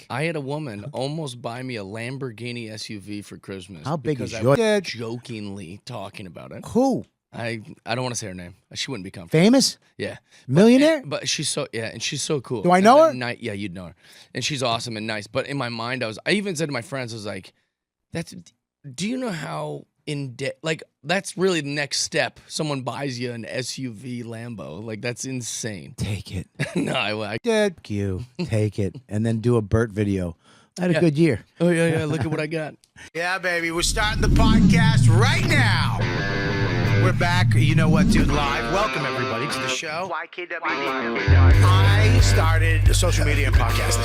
I had a woman almost buy me a Lamborghini SUV for Christmas. How big is because your I was jokingly talking about it. Who? I don't want to say her name. She wouldn't be comfortable. Famous? Yeah. Millionaire? But she's so, yeah, and she's so cool. Do I know her? Yeah, you'd know her. And she's awesome and nice. But in my mind, I even said to my friends, I was like, do you know how like, that's really the next step. Someone buys you an SUV Lambo. Like, that's insane. Take it. No, I you. Take it. And then do a Burt video. I had a good year. Oh, yeah, look at what I got. Yeah, baby. We're starting the podcast right now. We're back. You know what, dude? Live. Welcome, everybody, to the show. YKWD. I started social media and podcasting.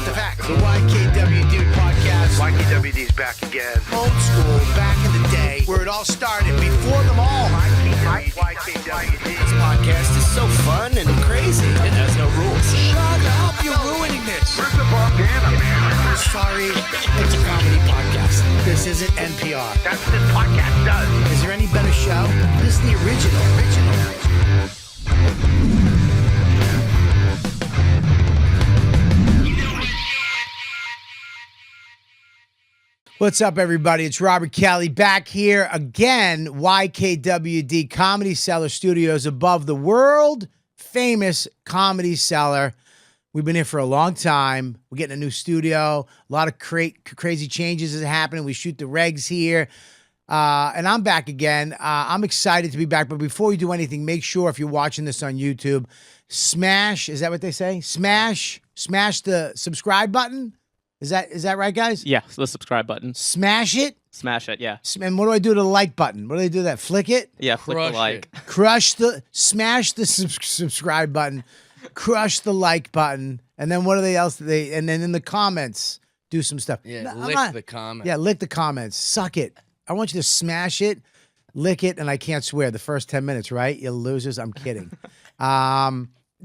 The fact. The YKWD podcast. YKWD's back again. Old school, back in the day, where it all started, before them all. YKWD. This podcast is so fun and crazy. It has no rules. Shut up. You're ruining this. Where's the bandana, man? Sorry, it's a comedy podcast. This isn't NPR. That's what this podcast does. Is there any better show? This is the original. What's up, everybody? It's Robert Kelly back here again. YKWD Comedy Cellar Studios above the world famous Comedy Cellar. We've been here for a long time. We're getting a new studio. A lot of crazy changes is happening. We shoot the regs here. And I'm back again. I'm excited to be back. But before you do anything, make sure if you're watching this on YouTube, smash, is that what they say? Smash the subscribe button. Is that right, guys? Yeah, the subscribe button. Smash it. Smash it, yeah. And what do I do to the like button? What do they do that? Flick it? Yeah, flick the like. Smash the subscribe button. Crush the like button. And then what are they else? And then in the comments, do some stuff. Yeah, No, lick the comments. Yeah, lick the comments. Suck it. I want you to smash it, lick it, and I can't swear the first 10 minutes, right? You losers. I'm kidding.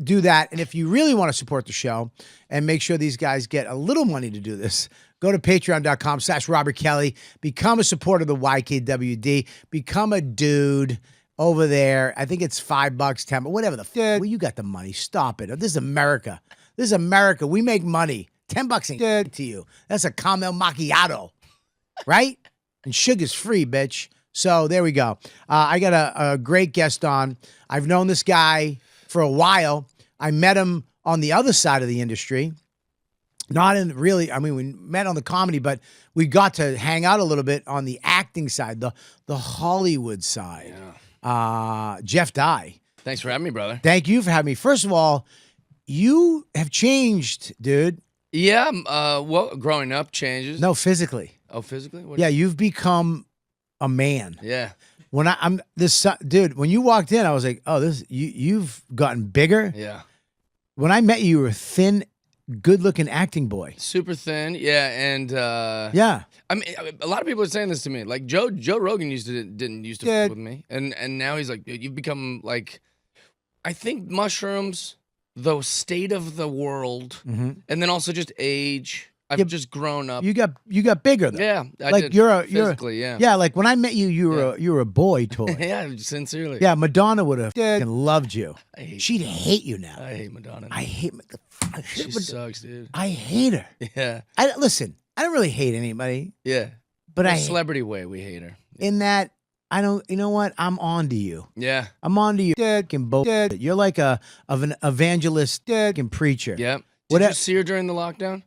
Do that. And if you really want to support the show and make sure these guys get a little money to do this, go to patreon.com/Robert Kelly. Become a supporter of the YKWD. Become a dude over there. I think it's $5, $10, whatever the fuck. Well, you got the money. Stop it. This is America. This is America. We make money. $10 ain't good to you. That's a caramel macchiato, right? And sugar's free, bitch. So there we go. I got a great guest on. I've known this guy for a while. I met him on the other side of the industry. Not in really, I mean, we met on the comedy, but we got to hang out a little bit on the acting side, the Hollywood side. Yeah. Jeff Dye. Thanks for having me, brother. Thank you for having me. First of all, you have changed, dude. Yeah, well, growing up changes. No, physically. Oh, physically? What Yeah, you've become a man. Yeah. When dude, when you walked in, I was like, oh, you've gotten bigger. Yeah. When I met you, you were a thin, good-looking acting boy. Super thin. Yeah, and Yeah. I mean, a lot of people are saying this to me. Like Joe Rogan didn't used to fuck with me, and now he's like, you've become like, I think mushrooms, the state of the world, and then also just age. I've just grown up. You got bigger though. Yeah, I like did. you're Physically, yeah. Yeah, like when I met you, you were a boy toy. Yeah, sincerely. Yeah, Madonna would have loved you. She'd hate you now. I hate Madonna. She sucks, dude. I hate her. Yeah. Listen, I don't really hate anybody. Yeah. But in a celebrity way, we hate her. In that, I don't. You know what? I'm on to you. Yeah. I'm on to you. You're like an evangelist and preacher. Yeah. Did you see her during the lockdown?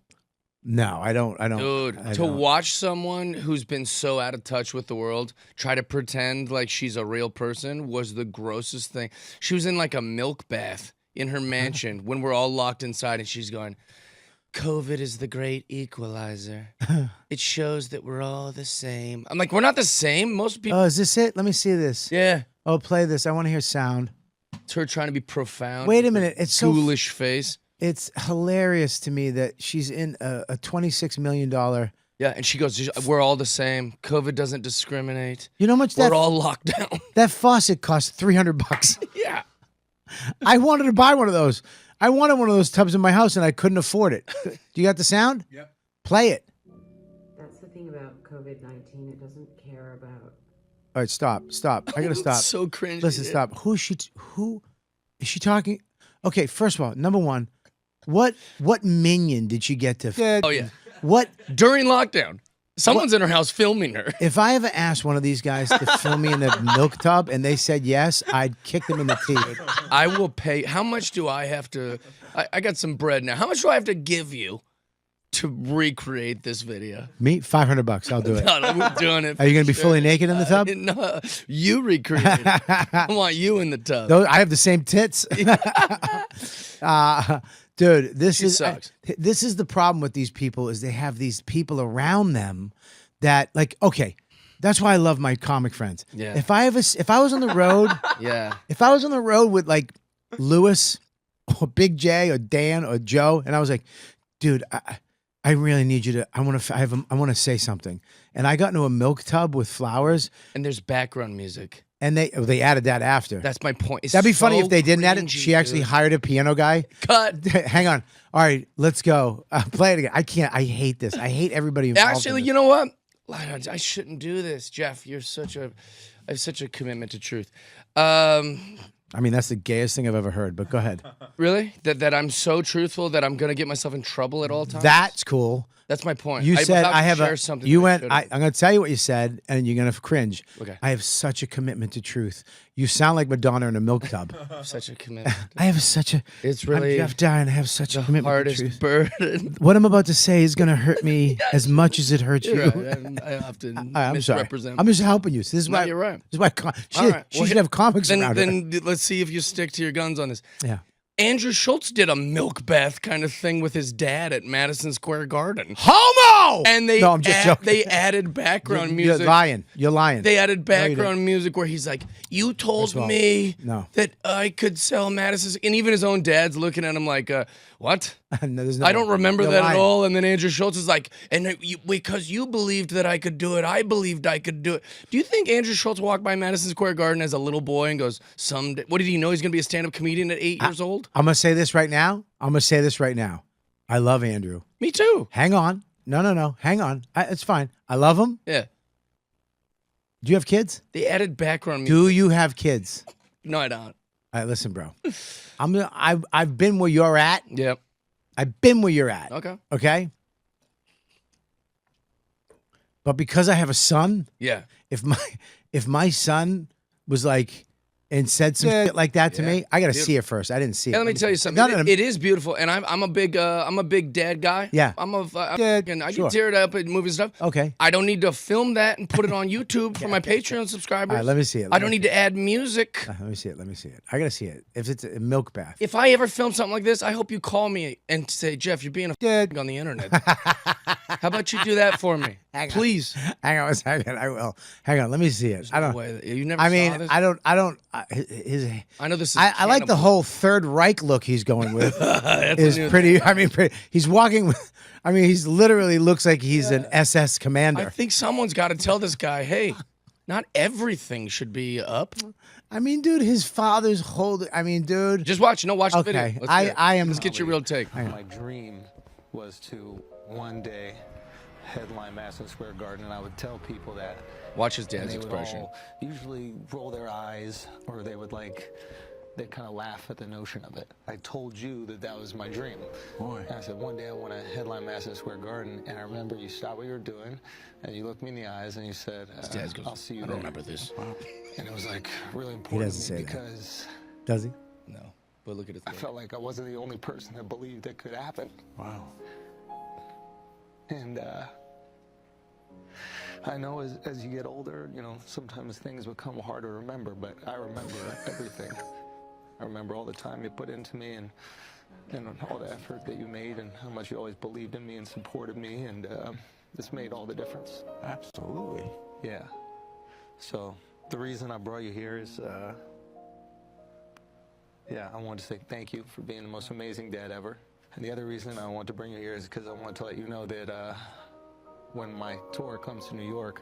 No, I don't. Dude, to watch someone who's been so out of touch with the world try to pretend like she's a real person was the grossest thing. She was in like a milk bath in her mansion when we're all locked inside, and she's going, COVID is the great equalizer. It shows that we're all the same. I'm like, we're not the same. Most people. Oh, is this it? Let me see this. Yeah. Oh, play this. I want to hear sound. It's her trying to be profound. Wait a minute. It's so ghoulish face. It's hilarious to me that she's in a $26 million. Yeah, and she goes, we're all the same. COVID doesn't discriminate. You know how much we're all locked down. That faucet cost $300. Yeah. I wanted to buy one of those. I wanted one of those tubs in my house, and I couldn't afford it. Do you got the sound? Yep. Play it. That's the thing about COVID-19. It doesn't care about. All right, stop. I gotta stop. So cringy. Listen, stop. Who is she talking? Okay, first of all, number one, What minion did she get to? Oh yeah. What During lockdown, someone's in her house filming her. if I ever asked one of these guys to film me in the milk tub and they said yes, I'd kick them in the teeth. I will pay. How much do I have to? I got some bread now. How much do I have to give you to recreate this video? Me, $500. I'll do it. No, I'm doing it. Are you gonna be for fully sure. naked in the tub? No, you recreate it. I want you in the tub. I have the same tits. Dude, this She is sucks. this is the problem with these people is they have these people around them that like okay, that's why I love my comic friends. Yeah. If I was on the road, Yeah. if I was on the road with like Lewis or Big J or Dan or Joe, and I was like, dude, I really need you to. I want to say something, and I got into a milk tub with flowers, And there's background music. and they added that after. That's my point. It's That'd be funny so if they didn't add it. cringy, She actually dude. hired a piano guy. Cut. Hang on. All right, let's go. Play it again. I can't. I hate this. I hate everybody involved. Actually, in you this. know what? I shouldn't do this, Jeff. I have such a commitment to truth. I mean, that's the gayest thing I've ever heard. But go ahead. Really? That I'm so truthful that I'm gonna get myself in trouble at all times. That's cool. That's my point. You I'm said about I to have share a. something. You that I went. shouldn't. I'm going to tell you what you said, and you're going to cringe. Okay. I have such a commitment to truth. You sound like Madonna in a milk tub. Such a commitment. I have such a. It's really I'm Jeff Dye, and I have such a the commitment to hardest truth. burden. What I'm about to say is going to hurt me as much as it hurts you. You're right. I often I'm sorry. misrepresent. I'm just helping you. So this is No, why you're right. This is why All right. she Well, should have comics then, around her. then let's see if you stick to your guns on this. Yeah. Andrew Schultz did a milk bath kind of thing with his dad at Madison Square Garden. Homo! And they No, I'm just joking. they added background You're music. lying. You're lying. They added you background music where he's like, "You told First of all, me no. that I could sell Madison," and even his own dad's looking at him like, "What?" No, there's no I don't way. remember You're that lying. at all. And then Andrew Schultz is like, because you believed that I could do it, I believed I could do it. Do you think Andrew Schultz walked by Madison Square Garden as a little boy and goes, "Someday"? What did he know? He's gonna be a stand-up comedian at 8 years old. I'm going to say this right now. I love Andrew. Me too. Hang on. No. Hang on. It's fine. I love him. Yeah. Do you have kids? They added background music. Do you have kids? No, I don't. All right, listen, bro. I've been where you're at. Yep. I've been where you're at. Okay. Okay? But because I have a son, Yeah. if my son was like and said some shit like that to me, I got to see it first. I didn't see it. Yeah, let me tell you something. No, no, It is beautiful, and I'm a big dad guy. Yeah. I Sure. can tear it up and movies and stuff. Okay. I don't need to film that and put it on YouTube for my Patreon subscribers. All right, let me see it. I don't need to add music. Let me see it. I got to see it. If it's a milk bath. If I ever film something like this, I hope you call me and say, "Jeff, you're being a Dad. on the internet." How about you do that for me, Hang on. please? Hang on a second. I will. Hang on. Let me see it. I No don't. way. You never. I saw mean, this? I don't. His. I know this is. I like the cannibal. whole Third Reich look he's going with. That's is a new pretty. I mean, he's walking with. I mean, he's literally looks like he's an SS I commander. think someone's got to tell this guy, hey, not everything should be up. I mean, dude, his father's holding. I mean, dude. Just watch. No, watch the video. Okay, Let's hear it. I am. Let's get your real take. My dream was to one day headline Madison Square Garden, and I would tell people that. Watch his And dad's they would expression. all usually roll their eyes, or they would they'd kind of laugh at the notion of it. I told you that was my dream. Boy. And I said, one day I want to headline Madison Square Garden, and I remember you stopped what you were doing, and you looked me in the eyes, and you said, Dad goes, I'll see you I there. don't remember this. And it was really important doesn't to me say that. because Does he? No, but look at it. I felt like I wasn't the only person that believed it could happen. Wow. And I know as you get older, sometimes things become hard to remember, but I remember everything. I remember all the time you put into me and all the effort that you made and how much you always believed in me and supported me, and this made all the difference. Absolutely. Yeah. So the reason I brought you here is, I wanted to say thank you for being the most amazing dad ever. And the other reason I want to bring you here is because I want to let you know that when my tour comes to New York,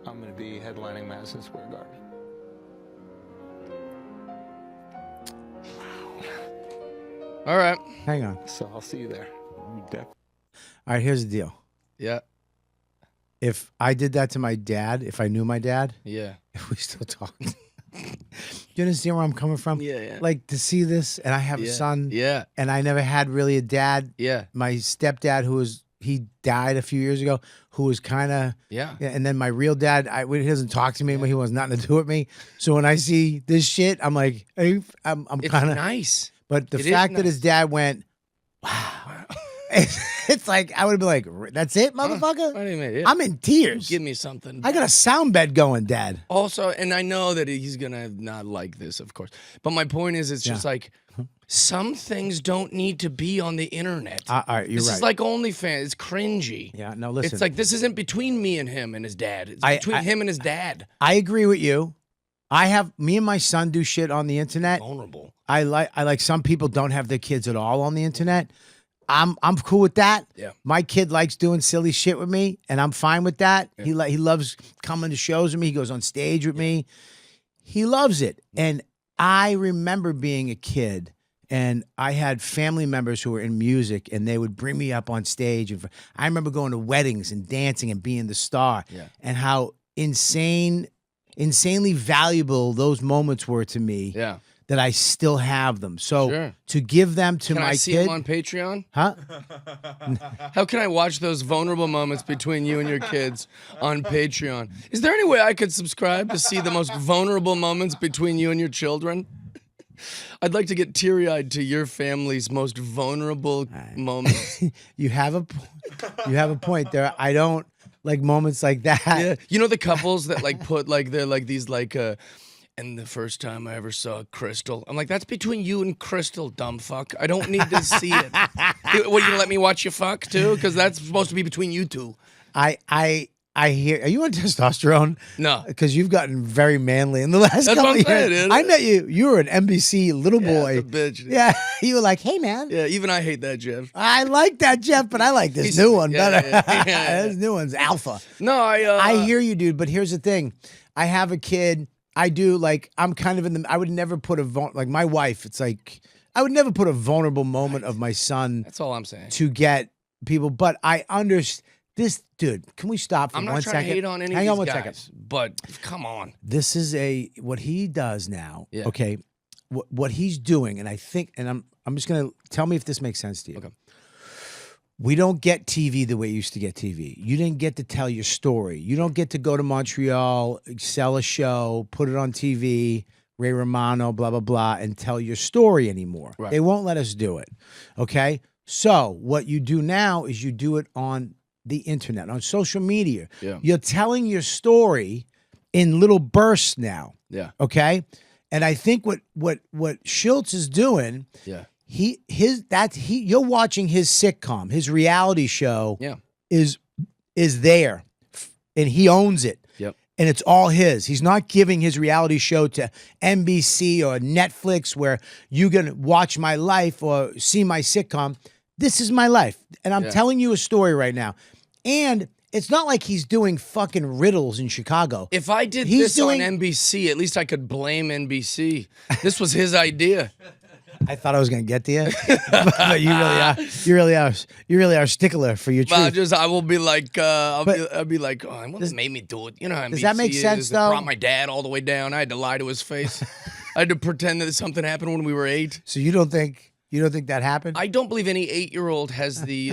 I'm going to be headlining Madison Square Garden. All right. Hang on. So I'll see you there. You def- All right. Here's the deal. Yeah. If I did that to my dad, if I knew my dad, Yeah. if we still talked, you understand where I'm coming from? Yeah. Like to see this, and I have a son. Yeah. And I never had really a dad. Yeah. My stepdad, he died a few years ago, who was kind of, Yeah. and then my real dad, he doesn't talk to me anymore. He wants nothing to do with me. So when I see this shit, I'm like, I'm It's kind of nice. But the It is fact that nice. his dad went, wow. It's like, I would be like, that's it, motherfucker? What do you mean? Yeah. I'm in tears. Give me something. I got a sound bed going, Dad. Also, and I know that he's gonna not like this, of course. But my point is, it's just like some things don't need to be on the internet. All right, you're this right. is like OnlyFans. It's cringy. Yeah, no, listen. It's like this isn't between me and him and his dad. It's between him and his dad. I agree with you. Me and my son do shit on the internet. Vulnerable. I like some people don't have their kids at all on the internet. I'm cool with that. Yeah. My kid likes doing silly shit with me, and I'm fine with that. Yeah. He loves coming to shows with me. He goes on stage with me. He loves it. And I remember being a kid, and I had family members who were in music, and they would bring me up on stage. And I remember going to weddings and dancing and being the star, and how insanely valuable those moments were to me. Yeah. That I still have them. So to give them to Can my I see kid. him on Patreon? Huh? How can I watch those vulnerable moments between you and your kids on Patreon? Is there any way I could subscribe to see the most vulnerable moments between you and your children? I'd like to get teary-eyed to your family's most vulnerable moments. You have a point there. I don't like moments like that. Yeah. You know the couples that like put like they're like these like and the first time I ever saw Crystal, I'm like, that's between you and Crystal, dumb fuck. I don't need to see it. What, you gonna let me watch you fuck too? Because that's supposed to be between you two. I hear. Are you on testosterone? No, because you've gotten very manly in the last couple of years. Dude. I met you. You were an NBC little boy. Bitch. Dude. Yeah, you were like, hey man. Yeah, even I hate that, Jeff. I like that, Jeff, but I like this new one better. This new one's alpha. No, I hear you, dude. But here's the thing. I have a kid. I do I'm kind of I would never put like my wife, it's like, I would never put a vulnerable moment of my son. That's all I'm saying. To get people, but I understand this, dude, can we stop for 1 second? I'm not trying to hate on any Hang of on these 1 guys, second. but come on. This is what he does now, Yeah. okay? What he's doing, and I think, and I'm just going to tell me if this makes sense to you. Okay. We don't get TV the way you used to get TV. You didn't get to tell your story. You don't get to go to Montreal, sell a show, put it on TV, Ray Romano, blah, blah, blah, and tell your story anymore. Right. They won't let us do it, okay? So what you do now is you do it on the internet, on social media. Yeah. You're telling your story in little bursts now, Yeah. okay? And I think what Schultz is doing, Yeah. you're watching his sitcom, his reality show. Yeah. Is there, and he owns it. Yep. And it's all his. He's not giving his reality show to NBC or Netflix where you can watch my life or see my sitcom. This is my life, and I'm telling you a story right now. And it's not like he's doing fucking riddles in Chicago. If I did this on NBC, at least I could blame NBC. This was his idea. I thought I was gonna get to you, but you really are. You really are a stickler for your truth. I will be like, I'll be like, oh, what made me do it? You know how NBC does that make sense, is. though? It brought my dad all the way down. I had to lie to his face. I had to pretend that something happened when we were 8. So you don't think that happened? I don't believe any 8-year-old has the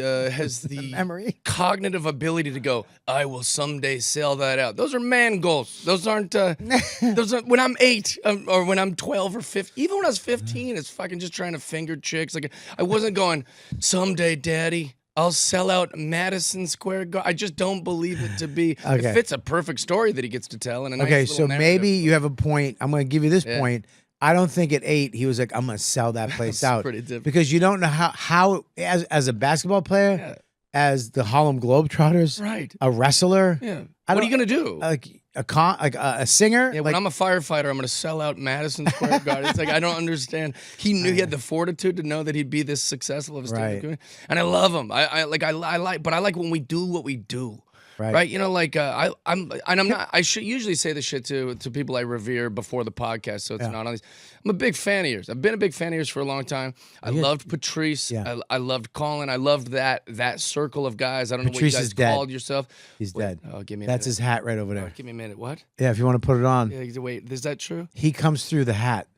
memory, cognitive ability to go, I will someday sell that out. Those are man goals. Those aren't. Those are when I'm 8 or when I'm 12 or 15. Even when I was 15, it's fucking just trying to finger chicks. Like I wasn't going, someday, Daddy, I'll sell out Madison Square Garden. I just don't believe it to be. Okay. It fits a perfect story that he gets to tell. And a nice okay, little so narrative. maybe you have a point. I'm going to give you this point. I don't think at 8 he was like, I'm going to sell that place out. Pretty different. Because you don't know how as a basketball player, as the Harlem Globetrotters, right, a wrestler. Yeah. What are you going to do? Like a singer? Yeah, when I'm a firefighter, I'm going to sell out Madison Square Garden. It's like, I don't understand. He knew he had the fortitude to know that he'd be this successful of a stand-up comedian. And I love him. I like when we do what we do. Right. You know, like I'm not. I should usually say this shit to people I revere before the podcast, so it's not on these. I'm a big fan of yours. I've been a big fan of yours for a long time. I loved Patrice. Yeah. I loved Colin. I loved that circle of guys. I don't Patrice know what is you guys dead. called yourself. He's Wait, dead. Oh, give me a That's minute. his hat right over there. Give me a minute. What? Yeah, if you want to put it on. Yeah, wait, is that true? He comes through the hat.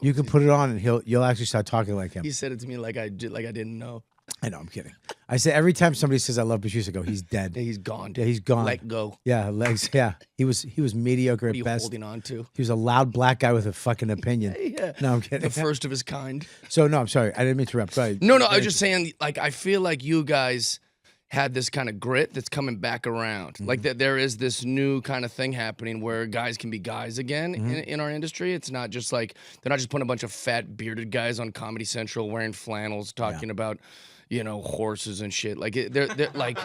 You can put it on, and you'll actually start talking like him. He said it to me like I didn't know. I know, I'm kidding. I say every time somebody says I love Patrice, I go, he's dead. Yeah, he's gone. Yeah, he's gone. Let go. Yeah, legs. Yeah, he was mediocre What are at you best. holding on to? He was a loud black guy with a fucking opinion. Yeah. No, I'm kidding. The first of his kind. So no, I'm sorry. I didn't mean to interrupt. Go ahead. No, I was just saying, like, I feel like you guys had this kind of grit that's coming back around. Like that there is this new kind of thing happening where guys can be guys again in our industry. It's not just like they're not just putting a bunch of fat bearded guys on Comedy Central wearing flannels talking about, you know, horses and shit. Like they're like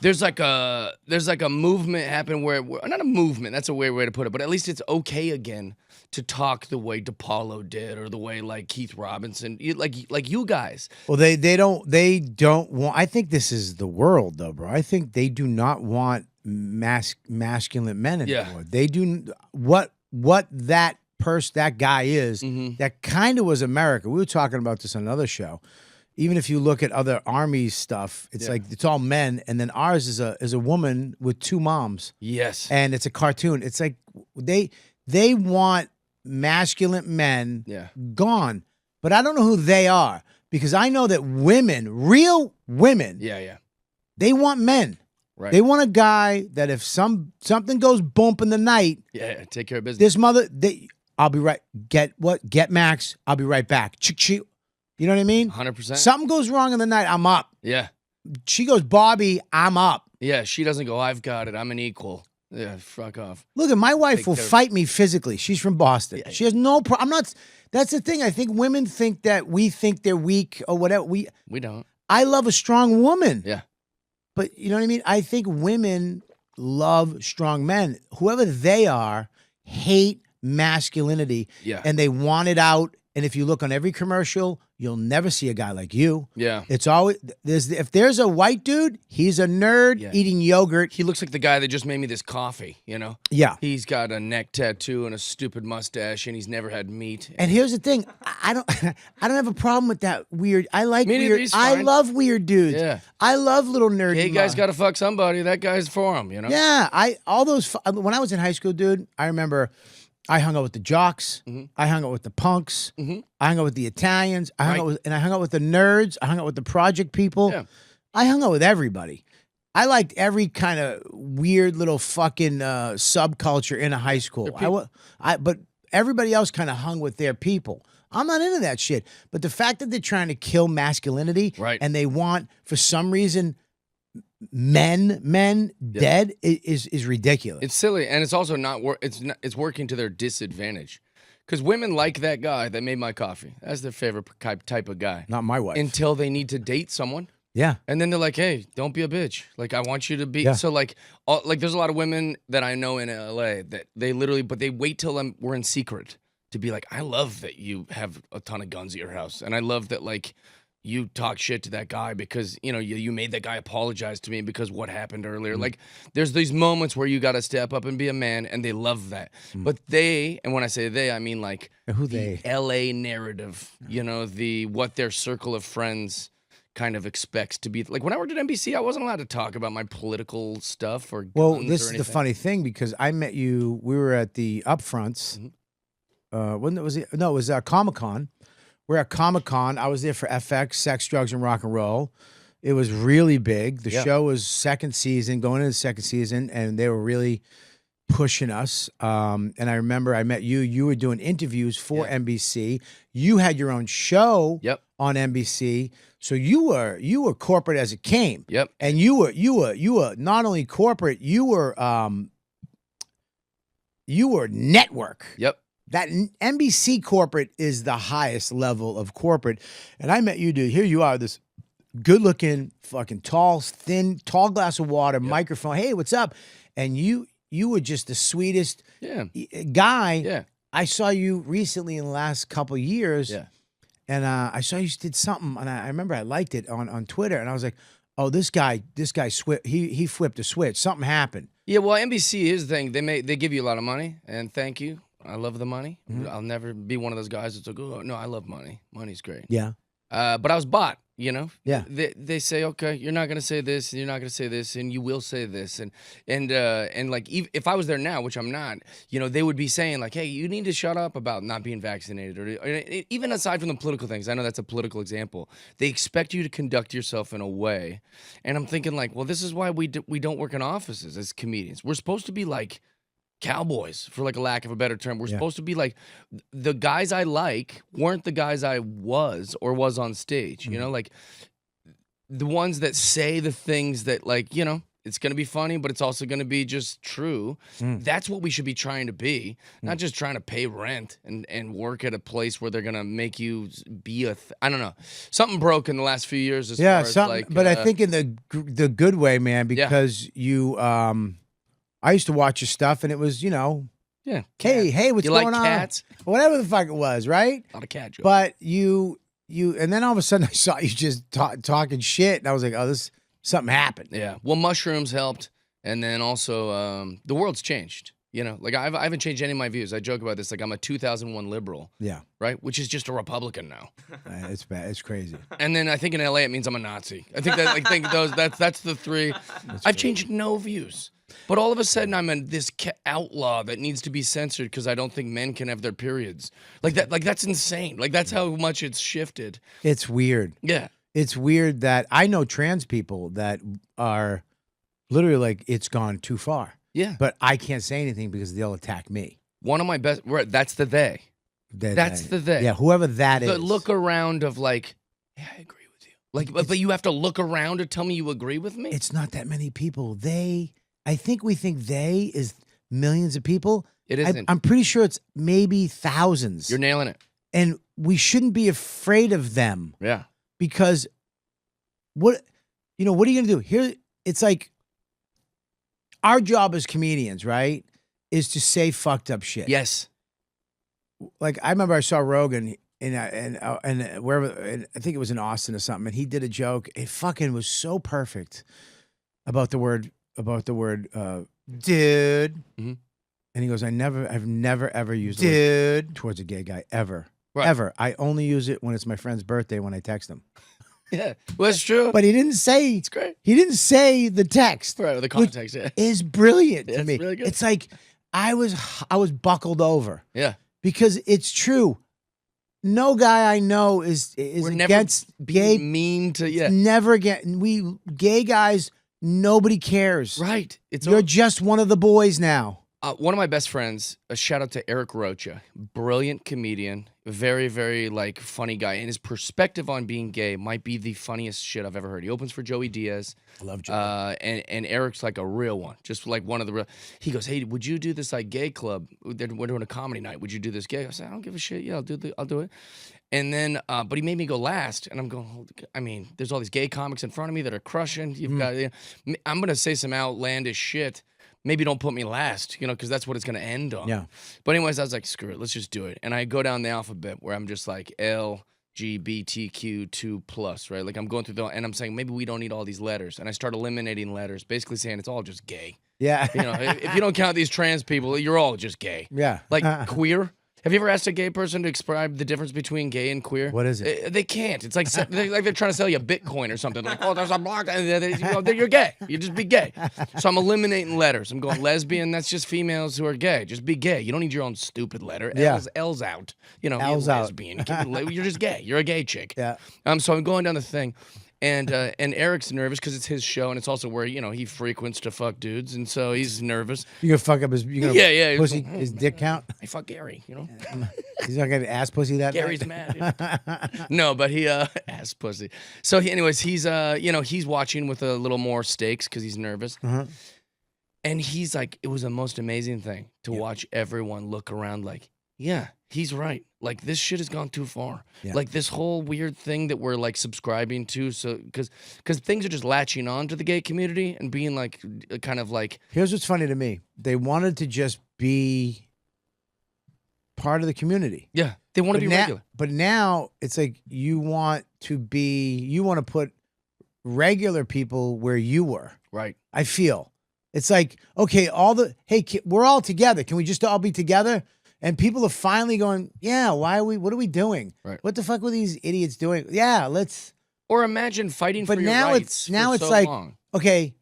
there's like a movement happening where not a movement, that's a weird way to put it, but at least it's okay again to talk the way DePaulo did or the way like Keith Robinson, like you guys. Well, they don't want. I think this is the world, though, bro. I think they do not want masculine men anymore. Yeah. They do what that guy is. That kind of was America. We were talking about this on another show. Even if you look at other army stuff, it's like it's all men, and then ours is a woman with two moms. Yes. And it's a cartoon. It's like they want masculine men gone. But I don't know who they are because I know that women, real women, they want men. Right. They want a guy that if something goes bump in the night, take care of business. this mother, I'll be right. Get Max. I'll be right back. Chick. You know what I mean? 100%. Something goes wrong in the night, I'm up. Yeah. She goes, Bobby, I'm up. Yeah, she doesn't go, I've got it. I'm an equal. Yeah, fuck off. Look, my wife Take will care of- fight me physically. She's from Boston. She has no problem. I'm not. That's the thing. I think women think that we think they're weak or whatever. We don't. I love a strong woman. Yeah. But you know what I mean? I think women love strong men. Whoever they are, hate masculinity. Yeah. And they want it out. And if you look on every commercial, you'll never see a guy like you. Yeah. It's always if there's a white dude, he's a nerd eating yogurt. He looks like the guy that just made me this coffee, you know? Yeah. He's got a neck tattoo and a stupid mustache, and he's never had meat. And here's the thing, I don't have a problem with that weird. I like Me neither, weird. he's I fine. love weird dudes. Yeah. I love little nerdy. Hey, guys got to fuck somebody. That guy's for him, you know? Yeah, when I was in high school, dude, I remember I hung out with the jocks. I hung out with the punks. I hung out with the Italians. I hung out with the nerds. I hung out with the project people. Yeah. I hung out with everybody. I liked every kind of weird little fucking subculture in a high school. But everybody else kind of hung with their people. I'm not into that shit. But the fact that they're trying to kill masculinity, and they want, for some reason, men dead is ridiculous. It's silly, and it's also it's working to their disadvantage. Because women like that guy that made my coffee. That's their favorite type of guy. Not my wife. Until they need to date someone. Yeah. And then they're like, hey, don't be a bitch. Like, I want you to be. Yeah. So, like, there's a lot of women that I know in LA that they literally, but they wait till we're in secret to be like, I love that you have a ton of guns at your house. And I love that, like, you talk shit to that guy because, you know, you made that guy apologize to me because what happened earlier. Like, there's these moments where you got to step up and be a man, and they love that. But and when I say they, I mean, like, who the LA narrative, you know, what their circle of friends kind of expects to be. Like, when I worked at NBC, I wasn't allowed to talk about my political stuff or guns this or is the anything. funny thing because I met you. We were at the upfronts. When it was it was Comic-Con. We're at Comic-Con. I was there for FX, Sex, Drugs, and Rock and Roll. It was really big. The show was second season, going into the second season, and they were really pushing us. And I remember I met you. You were doing interviews for NBC. You had your own show on NBC. So you were corporate as it came. Yep. And you were not only corporate, you were network. Yep. That NBC corporate is the highest level of corporate. And I met you, dude. Here you are, this good-looking, fucking tall glass of water, microphone. Hey, what's up? And you were just the sweetest guy. Yeah. I saw you recently in the last couple of years. Yeah. And I saw you did something, and I remember I liked it on Twitter. And I was like, oh, this guy he flipped a switch. Something happened. Yeah, well, NBC is the thing. They give you a lot of money, and thank you. I love the money. I'll never be one of those guys that's like, oh, no, I love money. Money's great. Yeah. But I was bought, you know? Yeah. They say, okay, you're not going to say this, and you're not going to say this, and you will say this. And like, if I was there now, which I'm not, you know, they would be saying, like, hey, you need to shut up about not being vaccinated. Or even aside from the political things, I know that's a political example. They expect you to conduct yourself in a way. And I'm thinking, like, well, this is why we don't work in offices as comedians. We're supposed to be like cowboys, for like a lack of a better term. We're supposed to be like, the guys I like weren't the guys I was on stage, you know, like the ones that say the things that, like, you know, it's going to be funny, but it's also going to be just true. That's what we should be trying to be, not just trying to pay rent and work at a place where they're going to make you be I don't know. Something broke in the last few years as far as like, but I think in the good way, man, because you I used to watch your stuff, and it was, you know, hey, what's you going like on? cats? Whatever the fuck it was, right? A lot of cat jokes. But you, and then all of a sudden I saw you just talking shit, and I was like, oh, something happened. Yeah. Well, mushrooms helped, and then also the world's changed. You know, like I haven't changed any of my views. I joke about this, like I'm a 2001 liberal. Yeah. Right, which is just a Republican now. It's bad. It's crazy. And then I think in LA it means I'm a Nazi. I think that that's the three. I've changed no views. But all of a sudden, I'm this outlaw that needs to be censored because I don't think men can have their periods. Like that. Like that's insane. Like that's how much it's shifted. It's weird. Yeah. It's weird that I know trans people that are literally like, it's gone too far. Yeah. But I can't say anything because they'll attack me. One of my best. That's the they. That's the they. Yeah, whoever that is. The look around of like, yeah, I agree with you. Like, but you have to look around to tell me you agree with me. It's not that many people. I think we think they is millions of people. It isn't. I'm pretty sure it's maybe thousands. You're nailing it. And we shouldn't be afraid of them. Yeah. Because what are you going to do? Here, it's like our job as comedians, right, is to say fucked up shit. Yes. Like I remember I saw Rogan and wherever, I think it was in Austin or something, and he did a joke. It fucking was so perfect about the word dude. Mm-hmm. And he goes, I've never ever used dude word towards a gay guy ever. Right. Ever. I only use it when it's my friend's birthday when I text him. Yeah. Well, that's true. But he didn't say It's great. He didn't say the text. Right, the context, yeah. Is brilliant to It's me. really good. It's like I was buckled over. Yeah. Because it's true. No guy I know is We're against never gay. mean to Never against. We gay guys. Nobody cares. Right. You're just one of the boys now. One of my best friends, a shout out to Eric Rocha, brilliant comedian, very, very like funny guy. And his perspective on being gay might be the funniest shit I've ever heard. He opens for Joey Diaz. I love Joey. And Eric's like a real one, just like one of the real. He goes, hey, would you do this like gay club? We're doing a comedy night. Would you do this gay? I said, I don't give a shit. Yeah, I'll do it. And then, but he made me go last, and I'm going. I mean, there's all these gay comics in front of me that are crushing. You've got. I'm gonna say some outlandish shit. Maybe don't put me last, because that's what it's gonna end on. Yeah. But anyways, I was like, screw it, let's just do it. And I go down the alphabet where I'm just like LGBTQ2+, right? Like I'm going through and I'm saying maybe we don't need all these letters, and I start eliminating letters, basically saying it's all just gay. Yeah. If you don't count these trans people, you're all just gay. Yeah. Like queer. Have you ever asked a gay person to describe the difference between gay and queer? What is it? They can't. It's like they're trying to sell you Bitcoin or something. Like, oh, there's a block. You're gay. You just be gay. So I'm eliminating letters. I'm going lesbian. That's just females who are gay. Just be gay. You don't need your own stupid letter. Yeah. L's out. L's you're out. lesbian. You're just gay. You're a gay chick. Yeah. So I'm going down the thing. And Eric's nervous because it's his show, and it's also where he frequents to fuck dudes, and so he's nervous. You're gonna fuck up his pussy, his dick count. I fuck Gary, He's not gonna ass pussy that. Gary's night? mad. No, but he ass pussy. So anyways, he's he's watching with a little more stakes because he's nervous. Uh-huh. And he's like, it was the most amazing thing to watch everyone look around like, yeah, he's right. Like, this shit has gone too far. Yeah. Like, this whole weird thing that we're, like, subscribing to. So, because things are just latching on to the gay community and being, like, kind of like. Here's what's funny to me. They wanted to just be part of the community. Yeah. They want to be regular. But now it's like you want to put regular people where you were. Right. I feel it's like, okay, we're all together. Can we just all be together? And people are finally going, yeah, what are we doing? Right. What the fuck were these idiots doing? Yeah, let's. Or imagine fighting for But your now rights it's for so like, long. okay,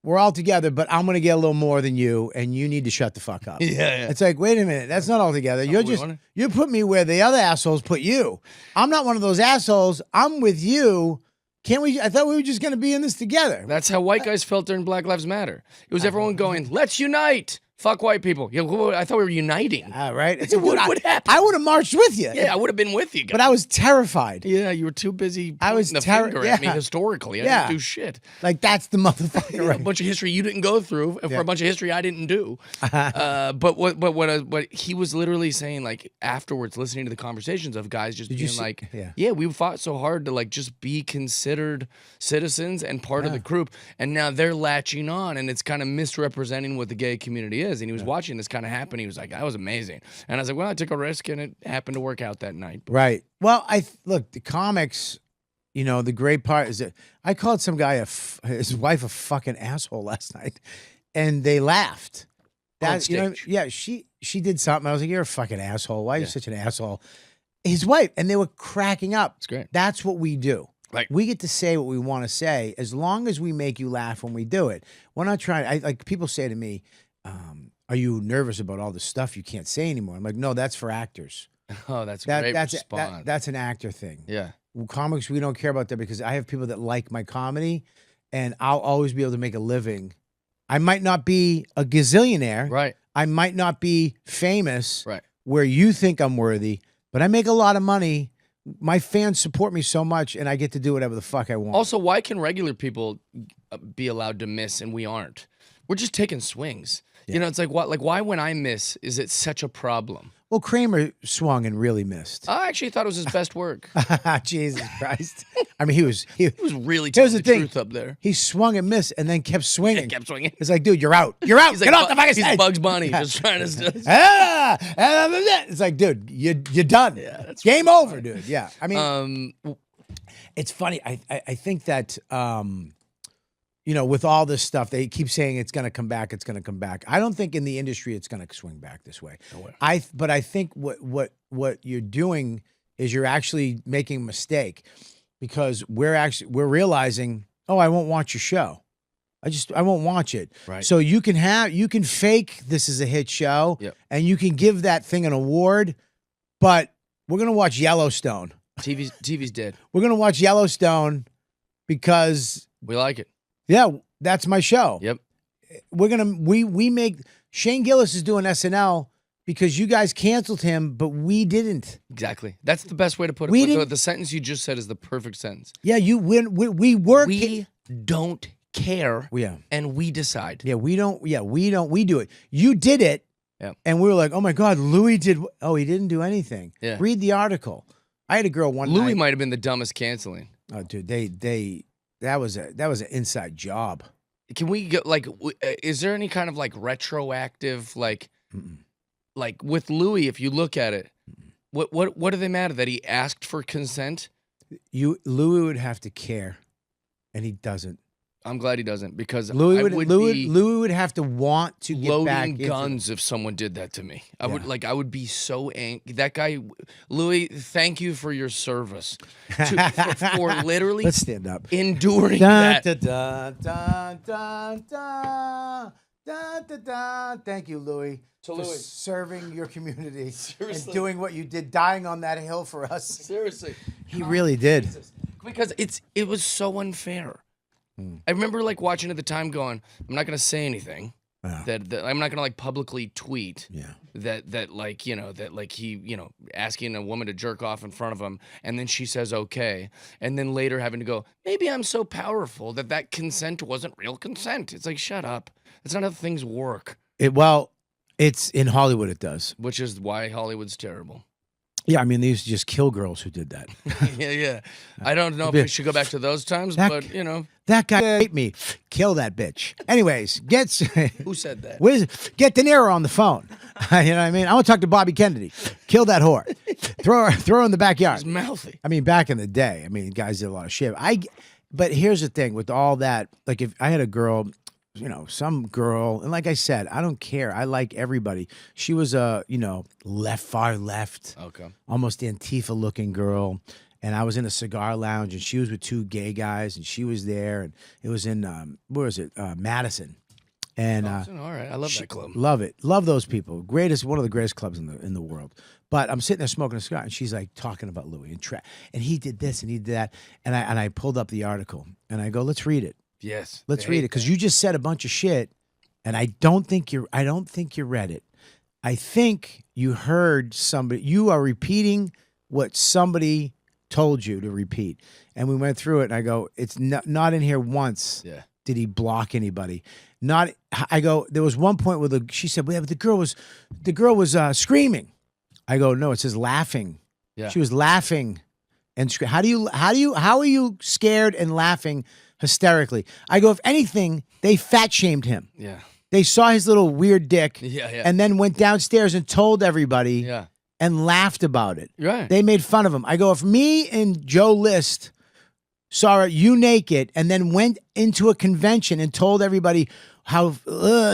we're all together, but I'm going to get a little more than you, and you need to shut the fuck up. Yeah. It's like, wait a minute, that's not all together. You put me where the other assholes put you. I'm not one of those assholes. I'm with you. I thought we were just going to be in this together. That's how white guys felt during Black Lives Matter. It was everyone going, let's unite. Fuck white people. Yeah, I thought we were uniting. Right? It's What would happen? I would have marched with you. Yeah, I would have been with you guys. But I was terrified. Yeah, you were too busy I was pointing the finger at me yeah. historically. I Yeah. didn't do shit. Like, that's the motherfucker. A Right? bunch of history you didn't go through for Yeah. a bunch of history I didn't do. But what he was literally saying, like, afterwards, listening to the conversations of guys just Did you being see- like, yeah. we fought so hard to, like, just be considered citizens and part of the group. And now they're latching on, and it's kind of misrepresenting what the gay community is. And he was watching this kind of happen. He was like, that was amazing. And I was like, well, I took a risk, and it happened to work out that night. Right. Well, look, the comics, the great part is that I called some guy his wife a fucking asshole last night, and they laughed. On stage. Yeah, she did something. I was like, you're a fucking asshole. Why are you such an asshole? His wife, and they were cracking up. It's great. That's what we do. Right. We get to say what we want to say as long as we make you laugh when we do it. We're not trying. Like people say to me, are you nervous about all the stuff you can't say anymore? I'm like, no, that's for actors. Oh, that's a great That's response. that's an actor thing. Yeah. Comics, we don't care about that because I have people that like my comedy, and I'll always be able to make a living. I might not be a gazillionaire. Right. I might not be famous. Right. Where you think I'm worthy, but I make a lot of money. My fans support me so much, and I get to do whatever the fuck I want. Also, why can regular people be allowed to miss and we aren't? We're just taking swings. You know, it's like what? Like, why when I miss is it such a problem? Well, Kramer swung and really missed. I actually thought it was his best work. Jesus Christ! I mean, he was He was really Here's telling the the thing. truth up there. He swung and missed, and then kept swinging. He kept swinging. It's like, dude, you're out. You're out. He's Get like, off the fucking he's stage. Bugs Bunny, just trying to. It's like, dude, you're done. Yeah, that's game over, dude. Yeah, I mean, Um, it's funny. I think that with all this stuff, they keep saying it's going to come back. It's going to come back. I don't think in the industry it's going to swing back this way. No way. But I think what you're doing is you're actually making a mistake because we're realizing, oh, I won't watch your show. I won't watch it. Right. So you can fake this is a hit show, Yep. and you can give that thing an award, but we're gonna watch Yellowstone. TV's dead. We're gonna watch Yellowstone because We like it. yeah, that's my show. Yep. We make Shane Gillis is doing SNL because you guys canceled him, but we didn't. Exactly. That's the best way to put it. We But didn't- the sentence you just said is the perfect sentence. Yeah, you win. We work. We don't care, Yeah. and we decide. Yeah, we don't. Yeah, we don't. We do it. You did it. Yeah. And we were like, oh my God, Louis did. Oh, he didn't do anything. Yeah. Read the article. I had a girl one Louis night. might have been the dumbest canceling. Oh, dude, that was an inside job. Can we get like? Is there any kind of like retroactive like with Louis? If you look at it, what do they matter that he asked for consent? Louis would have to care, and he doesn't. I'm glad he doesn't because Louis I would would Louis, be Louis would have to want to get back loading into guns if someone did that to me. I Yeah. would be so angry. That guy, Louis, thank you for your service for literally Let's stand up. enduring Dun, that. dun, dun, dun, dun, dun, dun, dun. Thank you, Louis, for Louis. serving your community and Seriously. doing what you did, dying on that hill for us. Seriously, He really did. because it was so unfair. I remember like watching at the time, going, I'm not gonna say anything. Yeah. That I'm not gonna like publicly tweet. Yeah. That like he asking a woman to jerk off in front of him, and then she says okay, and then later having to go, maybe I'm so powerful that consent wasn't real consent. It's like, shut up. That's not how things work. It's in Hollywood. It does. Which is why Hollywood's terrible. Yeah, I mean, they used to just kill girls who did that. Yeah. I don't know if we should go back to those times, but you know. That guy hate me. Kill that bitch. Anyways, Who said that? Get De Niro on the phone. You know what I mean? I want to talk to Bobby Kennedy. Kill that whore. Throw her in the backyard. It's mouthy. I mean, back in the day, I mean, guys did a lot of shit. But here's the thing with all that. Like, if I had a girl, you know, some girl, and like I said, I don't care. I like everybody. She was a, you know, far left, Okay. almost Antifa looking girl. And I was in a cigar lounge, and she was with two gay guys, and she was there, and it was in where was it? Madison. And All right. I love that club. love it, love those people. One of the greatest clubs in the world. But I'm sitting there smoking a cigar, and she's like talking about Louis and he did this and he did that, and I pulled up the article, and I go, let's read it. Yes. Let's read it, because you just said a bunch of shit, and I don't think you read it. I think you heard somebody. You are repeating what somebody told you to repeat, and we went through it. And I go, it's not in here once. Yeah. Did he block anybody? Not. I go. There was one point where she said, "Well, the girl was screaming." I go, no, it says laughing. Yeah. She was laughing and how are you scared and laughing hysterically? I go, if anything, they fat shamed him. Yeah. They saw his little weird dick. Yeah. And then went downstairs and told everybody. Yeah. And laughed about it. Right. They made fun of him. I go, if me and Joe List saw you naked and then went into a convention and told everybody how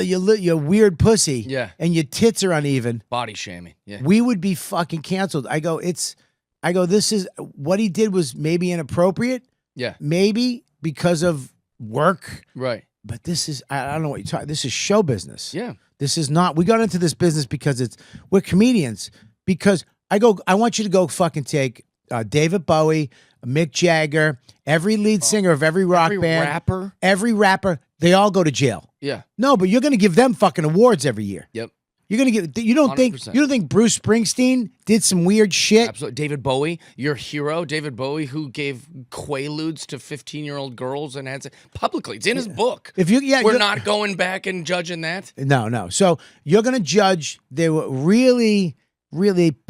you're weird pussy, Yeah. and your tits are uneven, Body shaming. Yeah. we would be fucking canceled. I go, this is what he did was maybe inappropriate, Yeah. maybe because of work, Right. but this is, I don't know what you're talking. This is show business. Yeah. This is not. We got into this business because we're comedians. Because I want you to go fucking take David Bowie, Mick Jagger, every lead singer of every rock band, every rapper. They all go to jail. Yeah. No, but you're going to give them fucking awards every year. Yep. You're going to give. You don't think 100%. Bruce Springsteen did some weird shit? Absolutely. David Bowie, your hero, David Bowie, who gave quaaludes to 15-year-old girls and had publicly. It's in his book. We're not going back and judging that. No. So you're going to judge. They were really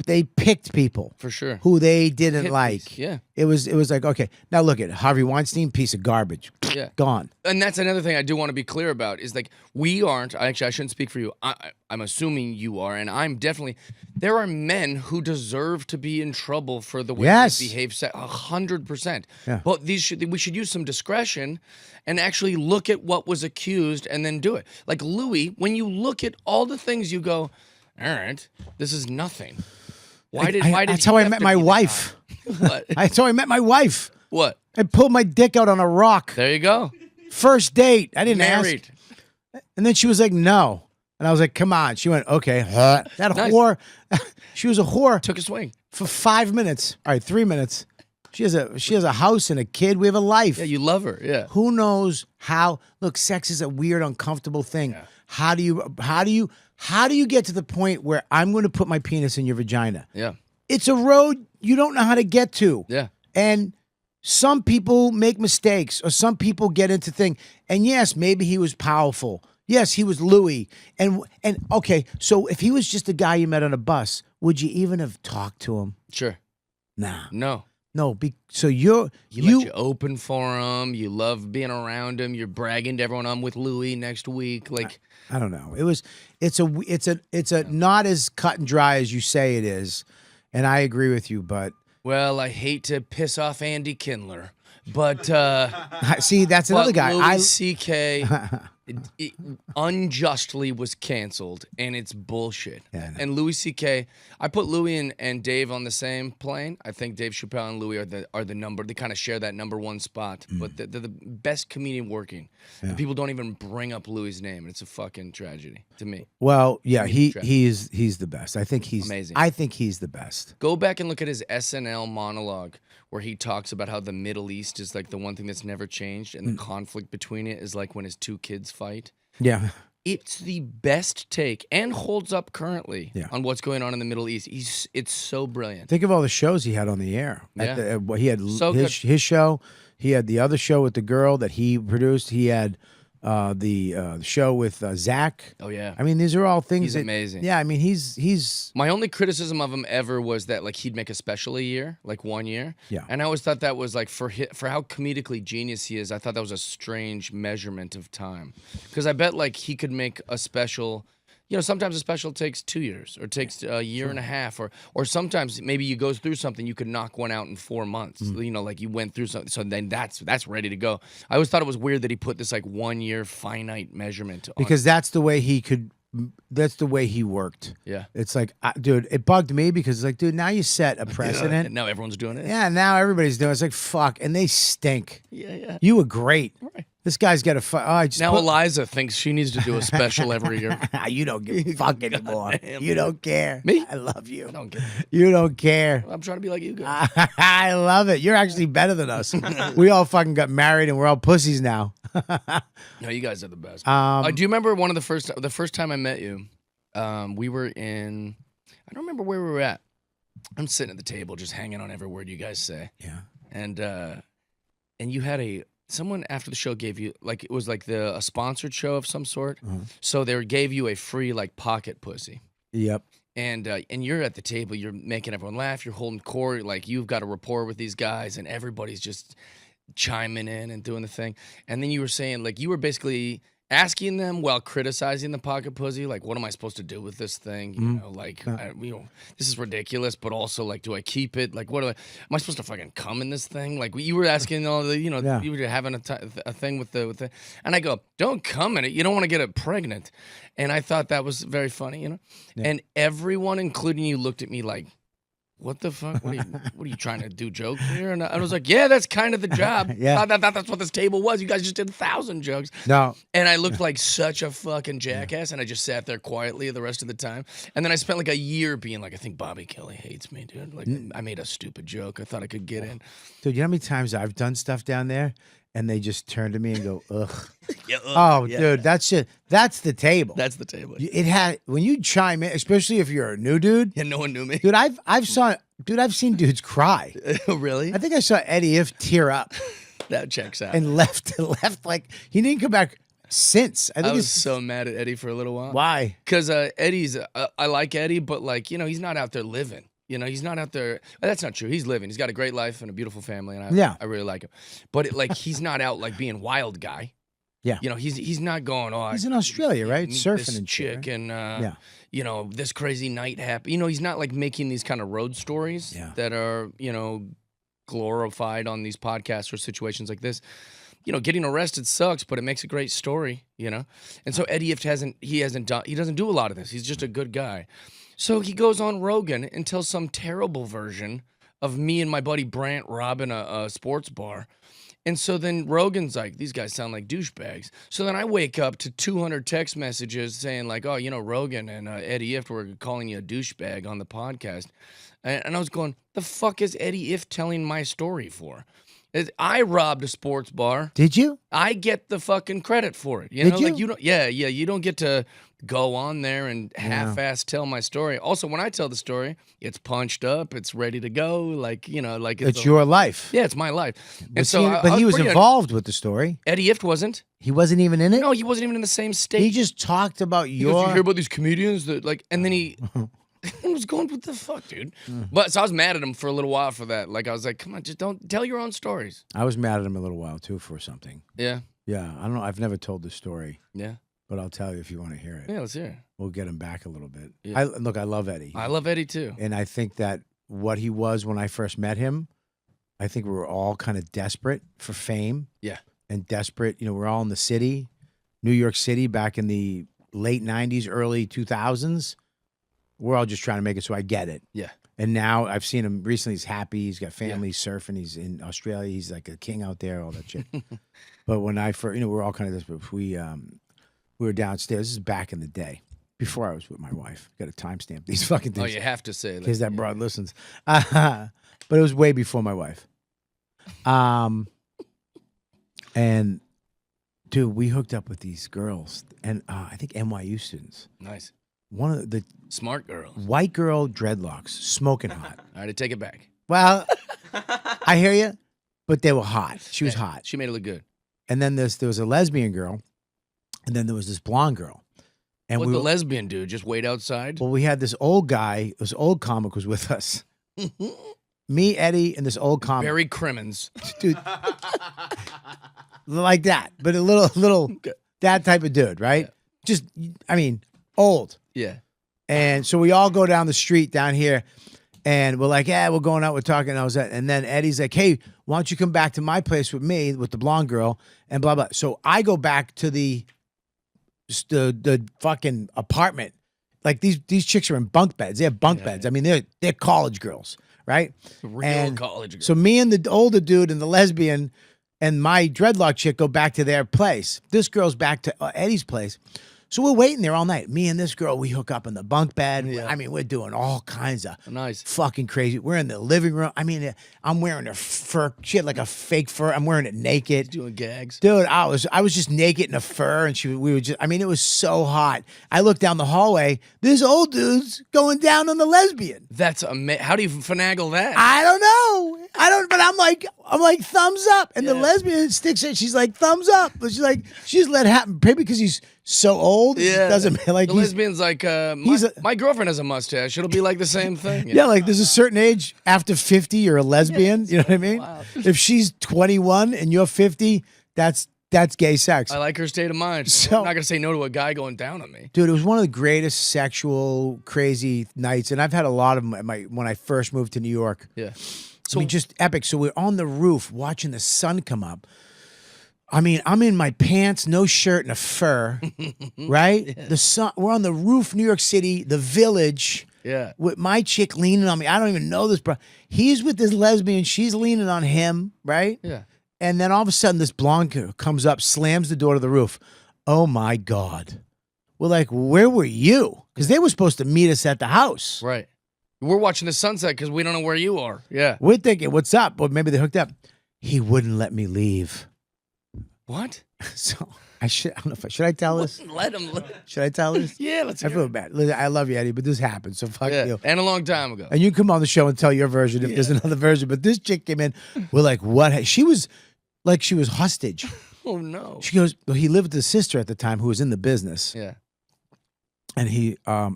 they picked people For sure. who they didn't Hippies, like. yeah. It was like, okay, now look at Harvey Weinstein, piece of garbage. Yeah. Gone. And that's another thing I do want to be clear about is like we aren't. Actually, I shouldn't speak for you. I'm assuming you are, and I'm definitely. There are men who deserve to be in trouble for the way Yes. they behave. 100%. Yeah. But we should use some discretion and actually look at what was accused and then do it. Like Louis, when you look at all the things, you go, all right, this is nothing. Why did That's how I met my wife. What? That's how I met my wife. What? I pulled my dick out on a rock. There you go. First date. I didn't Married. ask. And then she was like, no. And I was like, come on. She went, okay. That Nice. whore. She was a whore Took a swing. for 5 minutes. All right, 3 minutes. She has a house and a kid. We have a life. Yeah, you love her. Yeah. Who knows how? Look, sex is a weird, uncomfortable thing. Yeah. How do you get to the point where I'm going to put my penis in your vagina? Yeah. It's a road you don't know how to get to. Yeah. And some people make mistakes, or some people get into things. And yes, maybe he was powerful. Yes, he was Louis. And okay, so if he was just a guy you met on a bus, would you even have talked to him? Sure. Nah. No. No, so you Let you open for him. You love being around him. You're bragging to everyone. I'm with Louis next week. Like I don't know. It's a not as cut and dry as you say it is, and I agree with you. But well, I hate to piss off Andy Kindler, but see, that's another guy. Louis C.K. unjustly was canceled, and it's bullshit. Yeah, I know. And Louis C.K. I put Louis and Dave on the same plane. I think Dave Chappelle and Louis are the number. They kind of share that number one spot. But they're the best comedian working. And people don't even bring up Louis' name, and it's a fucking tragedy to me. Well, yeah, he's the best. I think he's Amazing. I think he's the best. Go back and look at his SNL monologue where he talks about how the Middle East is like the one thing that's never changed, and the conflict between it is like when his two kids fight. Yeah. It's the best take and holds up currently Yeah. on what's going on in the Middle East. It's so brilliant. Think of all the shows he had on the air. Yeah. He had So good. his show. He had the other show with the girl that he produced. He had the show with Zach. Oh yeah. I mean, these are all things. He's that- amazing. Yeah, I mean, he's My only criticism of him ever was that like he'd make a special a year, like 1 year. Yeah. And I always thought that was like for how comedically genius he is. I thought that was a strange measurement of time, because I bet like he could make a special. You know, sometimes a special takes 2 years or takes a year and a half, or sometimes maybe you go through something, you could knock one out in 4 months. You know, like you went through something, so then that's ready to go. I always thought it was weird that he put this like 1 year finite measurement on. because that's the way he could. That's the way he worked. Yeah. It's like, dude, it bugged me because it's like, dude, now you set a precedent. And now everyone's doing it. Yeah, now everybody's doing it. It's like, fuck, and they stink. Yeah. You were great. Right. This guy's got a. I just Now put- Eliza thinks she needs to do a special every year. you don't give a fuck anymore. You don't care. Me? I love you. I don't care. You don't care. I'm trying to be like you guys. I love it. You're actually better than us. We all fucking got married and we're all pussies now. No, you guys are the best. Um, Do you remember the first time I met you? We were in. I don't remember where we were at. I'm sitting at the table, just hanging on every word you guys say. Yeah. And you had someone after the show gave you like it was like a sponsored show of some sort. So they gave you a free like pocket pussy. Yep. And you're at the table, you're making everyone laugh, you're holding court, like you've got a rapport with these guys, and everybody's just chiming in and doing the thing. And then you were saying, like, you were basically asking them while criticizing the pocket pussy, like, what am I supposed to do with this thing? You know, like, this is ridiculous, but also, like, do I keep it? Like, am I supposed to fucking come in this thing? Like, you were asking all the, you were having a thing with the, and I go, don't come in it. You don't want to get it pregnant. And I thought that was very funny, you know? Yeah. And everyone, including you, looked at me like, what the fuck? What are you trying to do jokes here? And I was like, yeah, that's kind of the job. Yeah. That's what this table was. You guys just did 1,000 jokes. No. And I looked like such a fucking jackass, and I just sat there quietly the rest of the time. And then I spent like a year being like, I think Bobby Kelly hates me, dude. Like, I made a stupid joke. I thought I could get in. Dude, you know how many times I've done stuff down there and they just turn to me and go, ugh. Yeah, Dude, that's it. That's the table. That's the table. It had when you chime in, especially if you're a new dude. Yeah, no one knew me. Dude, I've seen dudes cry. Really? I think I saw Eddie If tear up That checks out. and left like he didn't come back since. I I think was it's so mad at Eddie for a little while. why? Because Eddie's, I like Eddie, but like, you know, he's not out there living. You know, he's not out there. That's not true. He's living. He's got a great life and a beautiful family, and I really like him. But like, he's not out like being wild guy. Yeah. You know, he's not going. Oh, He's in Australia, right? meet Surfing this and shit, chick, right? and you know, this crazy night happened. You know, he's not like making these kind of road stories that are, you know, glorified on these podcasts or situations like this. You know, getting arrested sucks, but it makes a great story, you know? And so Eddie Ift he doesn't do a lot of this. He's just a good guy. So he goes on Rogan and tells some terrible version of me and my buddy Brant robbing a sports bar. And so then Rogan's like, these guys sound like douchebags. So then I wake up to 200 text messages saying like, oh, you know, Rogan and Eddie Ift were calling you a douchebag on the podcast. And I was going, the fuck is Eddie Ift telling my story for? I robbed a sports bar. Did you? I get the fucking credit for it. You Did know, you? like you don't. Yeah, you don't get to go on there and half-ass tell my story. Also, when I tell the story, it's punched up, it's ready to go. Like, you know, like It's your life. yeah, it's my life. And Was so, but he was pretty- involved with the story. Eddie Ift wasn't. He wasn't even in it. No, he wasn't even in the same state. He just talked about He goes, you hear your. about these comedians that like, and then he. I was going, what the fuck, dude? But so I was mad at him for a little while for that. Like, I was like, come on, just don't tell your own stories. I was mad at him a little while too for something. Yeah. Yeah, I don't know. I've never told the story, Yeah. but I'll tell you if you want to hear it. Yeah, let's hear it. We'll get him back a little bit. Yeah. I love Eddie. I love Eddie too. And I think that what he was when I first met him, I think we were all kind of desperate for fame. Yeah. And desperate, you know, we're all in the city, New York City back in the late 90s, early 2000s. We're all just trying to make it, so I get it. Yeah. And now I've seen him recently. He's happy. He's got family surfing. He's in Australia. He's like a king out there, all that shit. But when I first, you know, we're all kind of desperate. We were downstairs. This is back in the day, before I was with my wife. Got to timestamp these fucking things. Oh, you have to say. In case that broad listens. But it was way before my wife. And dude, we hooked up with these girls, and I think NYU students. Nice. One of the Smart girls. white girl dreadlocks, smoking hot. All right, I take it back. Well, I hear you, but they were hot. She was hot. She made it look good. And then there was a lesbian girl And then there was this blonde girl. And What we the were, lesbian do? Just wait outside? well, we had this old guy, this old comic was with us. Me, Eddie, and this old comic. Barry Crimmins. Dude. Like that. But a little that type of dude, right? Yeah. Just, I mean, old. Yeah. And so we all go down the street down here and we're like, yeah, we're going out, we're talking. And then Eddie's like, hey, why don't you come back to my place with me, with the blonde girl, and blah, blah. So I go back to the fucking apartment. Like these chicks are in bunk beds. They have bunk beds. I mean, they're college girls, right? Real college girl. So me and the older dude and the lesbian and my dreadlock chick go back to their place. This girl's back to Eddie's place. So we're waiting there all night. Me and this girl, we hook up in the bunk bed. Yeah. I mean, we're doing all kinds of Nice. fucking crazy. We're in the living room. I mean, I'm wearing a fur, shit like a fake fur. I'm wearing it naked. Doing gags. Dude, I was just naked in a fur, and we were just. I mean, it was so hot. I looked down the hallway. This old dude's going down on the lesbian. That's amazing. How do you finagle that? I don't know. But I'm like thumbs up, and the lesbian sticks it. She's like thumbs up, but she just let it happen. Maybe because he's so old. It doesn't like the lesbian's like my girlfriend has a mustache. It'll be like the same thing. Yeah, like there's a certain age after 50 you're a lesbian. You know what I mean? Wow. If she's 21 and you're 50, that's gay sex. I like her state of mind. So- I'm not gonna say no to a guy going down on me. Dude, it was one of the greatest sexual crazy nights, and I've had a lot of them when I first moved to New York. Yeah. I mean, just epic. So we're on the roof watching the sun come up. I mean, I'm in my pants, no shirt, and a fur, right? The sun. We're on the roof, New York City, the Village. Yeah. With my chick leaning on me. I don't even know this, bro. He's with this lesbian. She's leaning on him, right? Yeah. And then all of a sudden, this blonde girl comes up, slams the door to the roof. Oh my God. We're like, where were you? Because they were supposed to meet us at the house. Right. We're watching the sunset because we don't know where you are. Yeah. We're thinking, what's up? Well, maybe they hooked up. He wouldn't let me leave. What? So I don't know should I tell this? Let him. Should I tell this? Yeah, let's I hear feel it. bad. Listen, I love you, Eddie, but this happened. So fuck Yeah. you. And a long time ago. And you come on the show and tell your version if there's another version. But this chick came in. We're like, what? She was like, she was hostage. Oh no. She goes, well, he lived with his sister at the time who was in the business. Yeah. And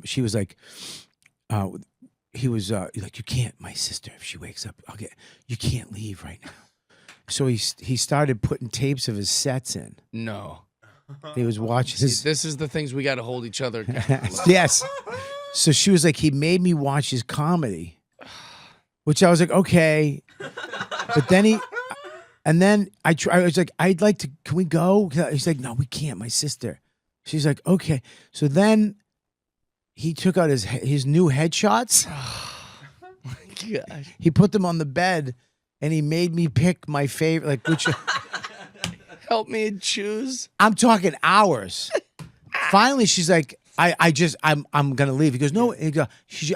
she was like, he was like, you can't, my sister, if she wakes up, you can't leave right now. So he started putting tapes of his sets in. No. He was watching his. This is the things we got to hold each other accountable. Yes. So she was like, he made me watch his comedy, which I was like, okay. But then I was like, I'd like to, can we go? He's like, no, we can't, my sister. She's like, okay. So then he took out his new headshots. Gosh. He put them on the bed and he made me pick my favorite, like which. Help me choose. I'm talking hours. Finally, she's like, I'm gonna leave. He goes, no. He goes,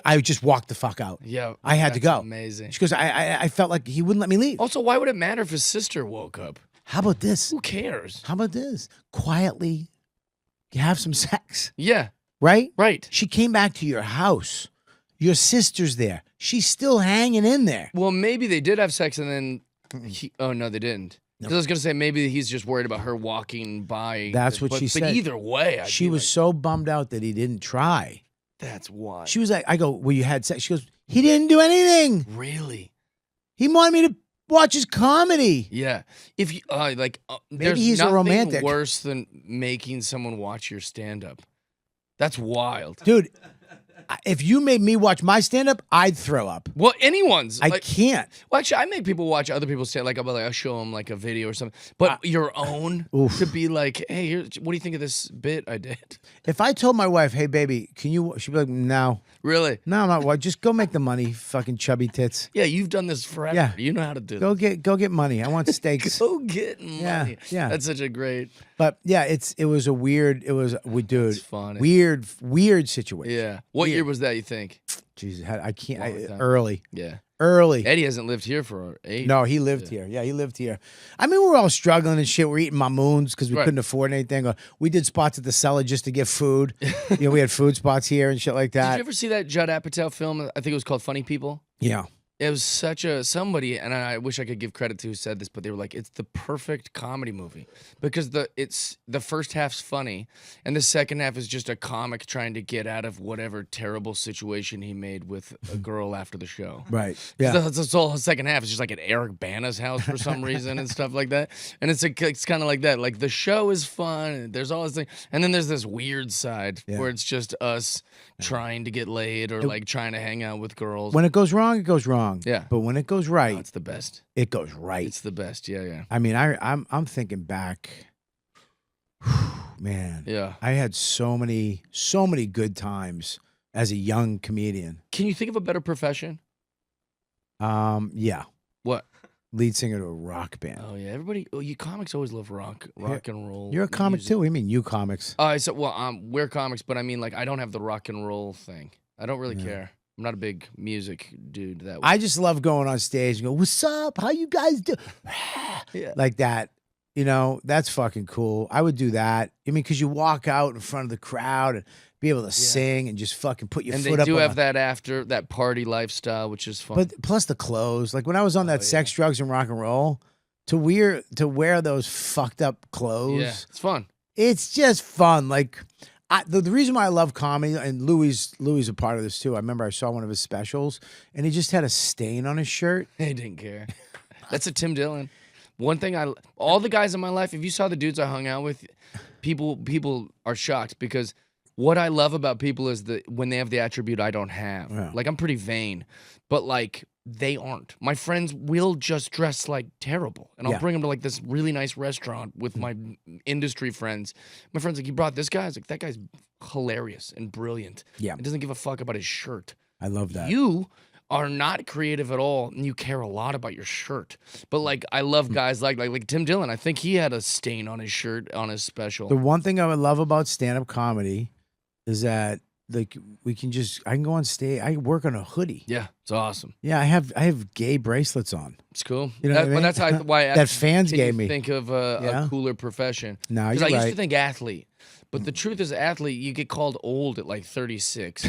I just walked the fuck out. Yeah. I had to that's go. Amazing. She goes, I felt like he wouldn't let me leave. Also, why would it matter if his sister woke up? How about this? Who cares? How about this? Quietly, have some sex, Yeah. right? Right. She came back to your house. Your sister's there. She's still hanging in there. Well, maybe they did have sex and then oh no, they didn't. Because I was gonna say maybe he's just worried about her walking by. That's what she But said. either way, She was so bummed out that he didn't try. That's why. She was like, I go, well, you had sex. She goes, he didn't do anything. Really? He wanted me to watch his comedy. Yeah. If you Maybe there's he's a nothing romantic. worse than making someone watch your stand-up. That's wild. Dude, if you made me watch my stand-up, I'd throw up. Well, anyone's. I can't. Well, actually, I make people watch other people's stand. Like I'll show them like a video or something. But your own Oof. to be like, hey, here, what do you think of this bit I did? If I told my wife, hey, baby, can you, she'd be like, no. Really? No, I'm not. Well, just go make the money, fucking chubby tits. Yeah, you've done this forever. Yeah. You know how to do this. Go get money. I want steaks. Go get money. Yeah. That's such a great. But yeah, it was a weird, dude, It's funny. weird situation. Yeah. What Weird. year was that, you think? Jesus, I can't, Long time. early. Yeah. Early. Eddie hasn't lived here for 8. No, he lived here. Yeah, he lived here. I mean, we were all struggling and shit. We're eating mamoons because we Right. couldn't afford anything. Or we did spots at the cellar just to get food. We had food spots here and shit like Did that. you ever see that Judd Apatow film? I think it was called Funny People. Yeah. It was such a somebody, and I wish I could give credit to who said this, but they were like, "It's the perfect comedy movie because the first half's funny, and the second half is just a comic trying to get out of whatever terrible situation he made with a girl after the show." Right. 'Cause Yeah. the whole second half is just like at Eric Bana's house for some reason and stuff like that, and it's kind of like that. Like the show is fun, and there's all this thing, and then there's this weird side Yeah. where it's just us trying to get laid or like trying to hang out with girls. When it goes wrong, it goes wrong. Yeah. But when it goes right, Oh, it's the best. it goes right. It's the best. Yeah, yeah. I mean, I'm thinking back. Man. Yeah. I had so many good times as a young comedian. Can you think of a better profession? Yeah. What? Lead singer to a rock band. Oh yeah, everybody. Oh, you comics always love rock and roll. You're a comic music. too. What do you mean, you comics? So we're comics, but I mean, like, I don't have the rock and roll thing. I don't really care. I'm not a big music dude that way. I just love going on stage and go, "What's up? How you guys do?" Yeah. Like that. You know, that's fucking cool. I would do that. I mean, because you walk out in front of the crowd and be able to sing and just fucking put your and foot they up. do on have that party lifestyle, which is fun. But plus the clothes. Like when I was on that sex, drugs, and rock and roll, to wear those fucked up clothes. yeah, it's fun. It's just fun. Like the reason why I love comedy, and Louis a part of this too. I remember I saw one of his specials, and he just had a stain on his shirt. They didn't care. That's a Tim Dillon. One thing all the guys in my life, if you saw the dudes I hung out with, people are shocked because what I love about people is when they have the attribute I don't have. Yeah. Like I'm pretty vain, but like they aren't. My friends will just dress like terrible, and I'll Yeah. bring them to like this really nice restaurant with my industry friends. My friend's like, "You brought this guy?" I was like, "That guy's hilarious and brilliant. Yeah. He doesn't give a fuck about his shirt." I love that. You are not creative at all, and you care a lot about your shirt. But like, I love guys like Tim Dillon. I think he had a stain on his shirt on his special. The one thing I would love about stand-up comedy is that like I can go on stage. I work on a hoodie. Yeah, it's awesome. Yeah, I have gay bracelets on. It's cool. You know what I mean? But that's why I That fans continue gave to me. think of Yeah. a cooler profession. No, Because you're I used to right. think athlete. But the truth is, athlete, you get called old at like 36.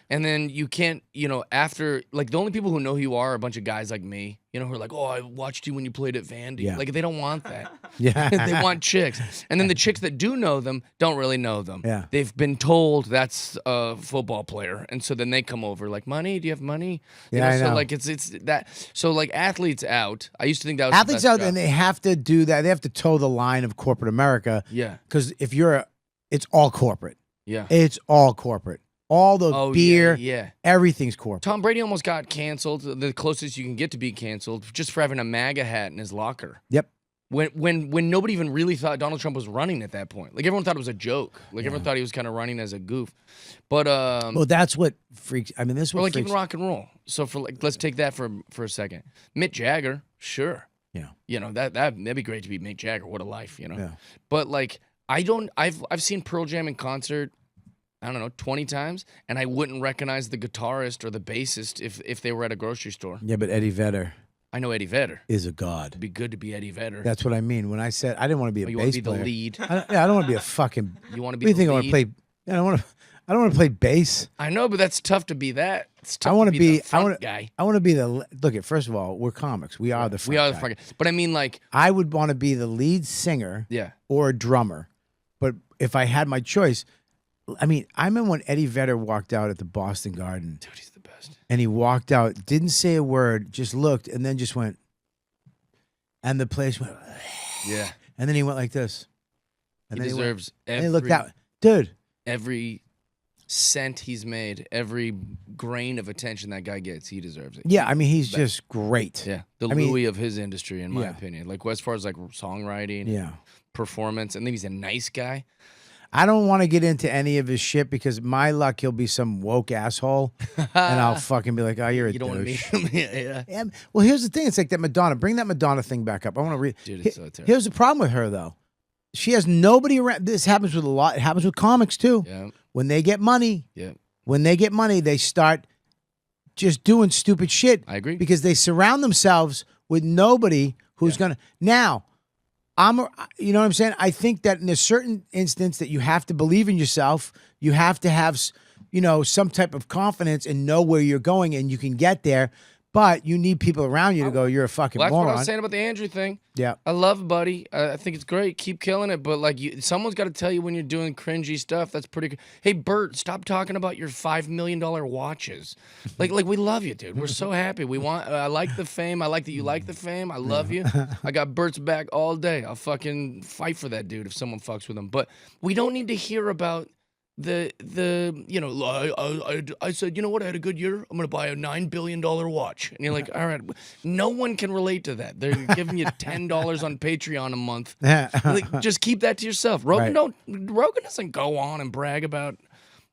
And then you can't, after, like, the only people who know who you are a bunch of guys like me, who are like, "Oh, I watched you when you played at Vandy." Yeah. Like, they don't want that. Yeah. They want chicks. And then the chicks that do know them don't really know them. Yeah. They've been told that's a football player. And so then they come over like, "Money? Do you have money?" Yeah, I So know. like it's that. So like athletes out. I used to think that was the Athletes best out, job. and they have to do that. They have to toe the line of corporate America. Yeah. Because if it's all corporate. Yeah. It's all corporate. All the Oh, beer, yeah. everything's corporate. Tom Brady almost got canceled, the closest you can get to be canceled, just for having a MAGA hat in his locker. Yep. When nobody even really thought Donald Trump was running at that point. Like everyone thought it was a joke. Like everyone thought he was kind of running as a goof. But Well, that's what freaks. I mean, this is or what like freaks. even rock and roll. So for like let's take that for a second. Mick Jagger, sure. Yeah. That'd be great to be Mick Jagger. What a life, Yeah. But like I've seen Pearl Jam in concert, I don't know, 20 times, and I wouldn't recognize the guitarist or the bassist if they were at a grocery store. Yeah, but Eddie Vedder I know Eddie Vedder. is a god. It'd be good to be Eddie Vedder. That's what I mean when I said I didn't want to be a Oh, you want bass to be the player. lead. I don't want to be a fucking. You want to What be do you the think I lead. want to play? I don't want to play bass. I know, but that's tough to be that. It's tough I want to be the I front want guy. I want to be the. Look at first of all, we're comics. We are the. Front We are the guy. front guy. But I mean, like, I would want to be the lead singer. yeah. Or a drummer, but if I had my choice, I mean, I remember when Eddie Vedder walked out at the Boston Garden. Dude, he's the best. And he walked out, didn't say a word, just looked, and then just went. And the place went. Yeah. And then he went like this. And He then deserves and he looked every, out, dude. every cent he's made, every grain of attention that guy gets, he deserves it. Yeah, I mean, he's just great. Yeah. The I mean- Louis of his industry, in my Yeah. opinion. Like, as far as like songwriting, Yeah. performance, and then he's a nice guy. I don't want to get into any of his shit because my luck, he'll be some woke asshole, and I'll fucking be like, "Oh, you're a You don't want to meet douche." him. Yeah. Yeah, well, here's the thing. It's like that Madonna. Bring that Madonna thing back up. I want to read. Dude, it's so terrible. Here's the problem with her, though. She has nobody around. This happens with a lot. It happens with comics, too. Yeah. When they get money, Yeah. they start just doing stupid shit. I agree. Because they surround themselves with nobody who's going to. Now, you know what I'm saying? I think that in a certain instance that you have to believe in yourself. You have to have, some type of confidence and know where you're going and you can get there. But you need people around you to go, you're a fucking Well, that's what I moron. was saying about the Andrew thing. Yeah. I love Buddy. I think it's great. Keep killing it. But like, someone's got to tell you when you're doing cringy stuff. That's pretty good. Hey, Bert, stop talking about your $5 million watches. Like we love you, dude. We're so happy. I like the fame. I like that you like the fame. I love you. I got Bert's back all day. I'll fucking fight for that dude if someone fucks with him. But we don't need to hear about I said, you know what, I had a good year, I'm gonna buy a $9 billion watch. And you're like, all right, no one can relate to that. They're giving you $10 on Patreon a month. Like, just keep that to yourself. Rogan doesn't go on and brag about.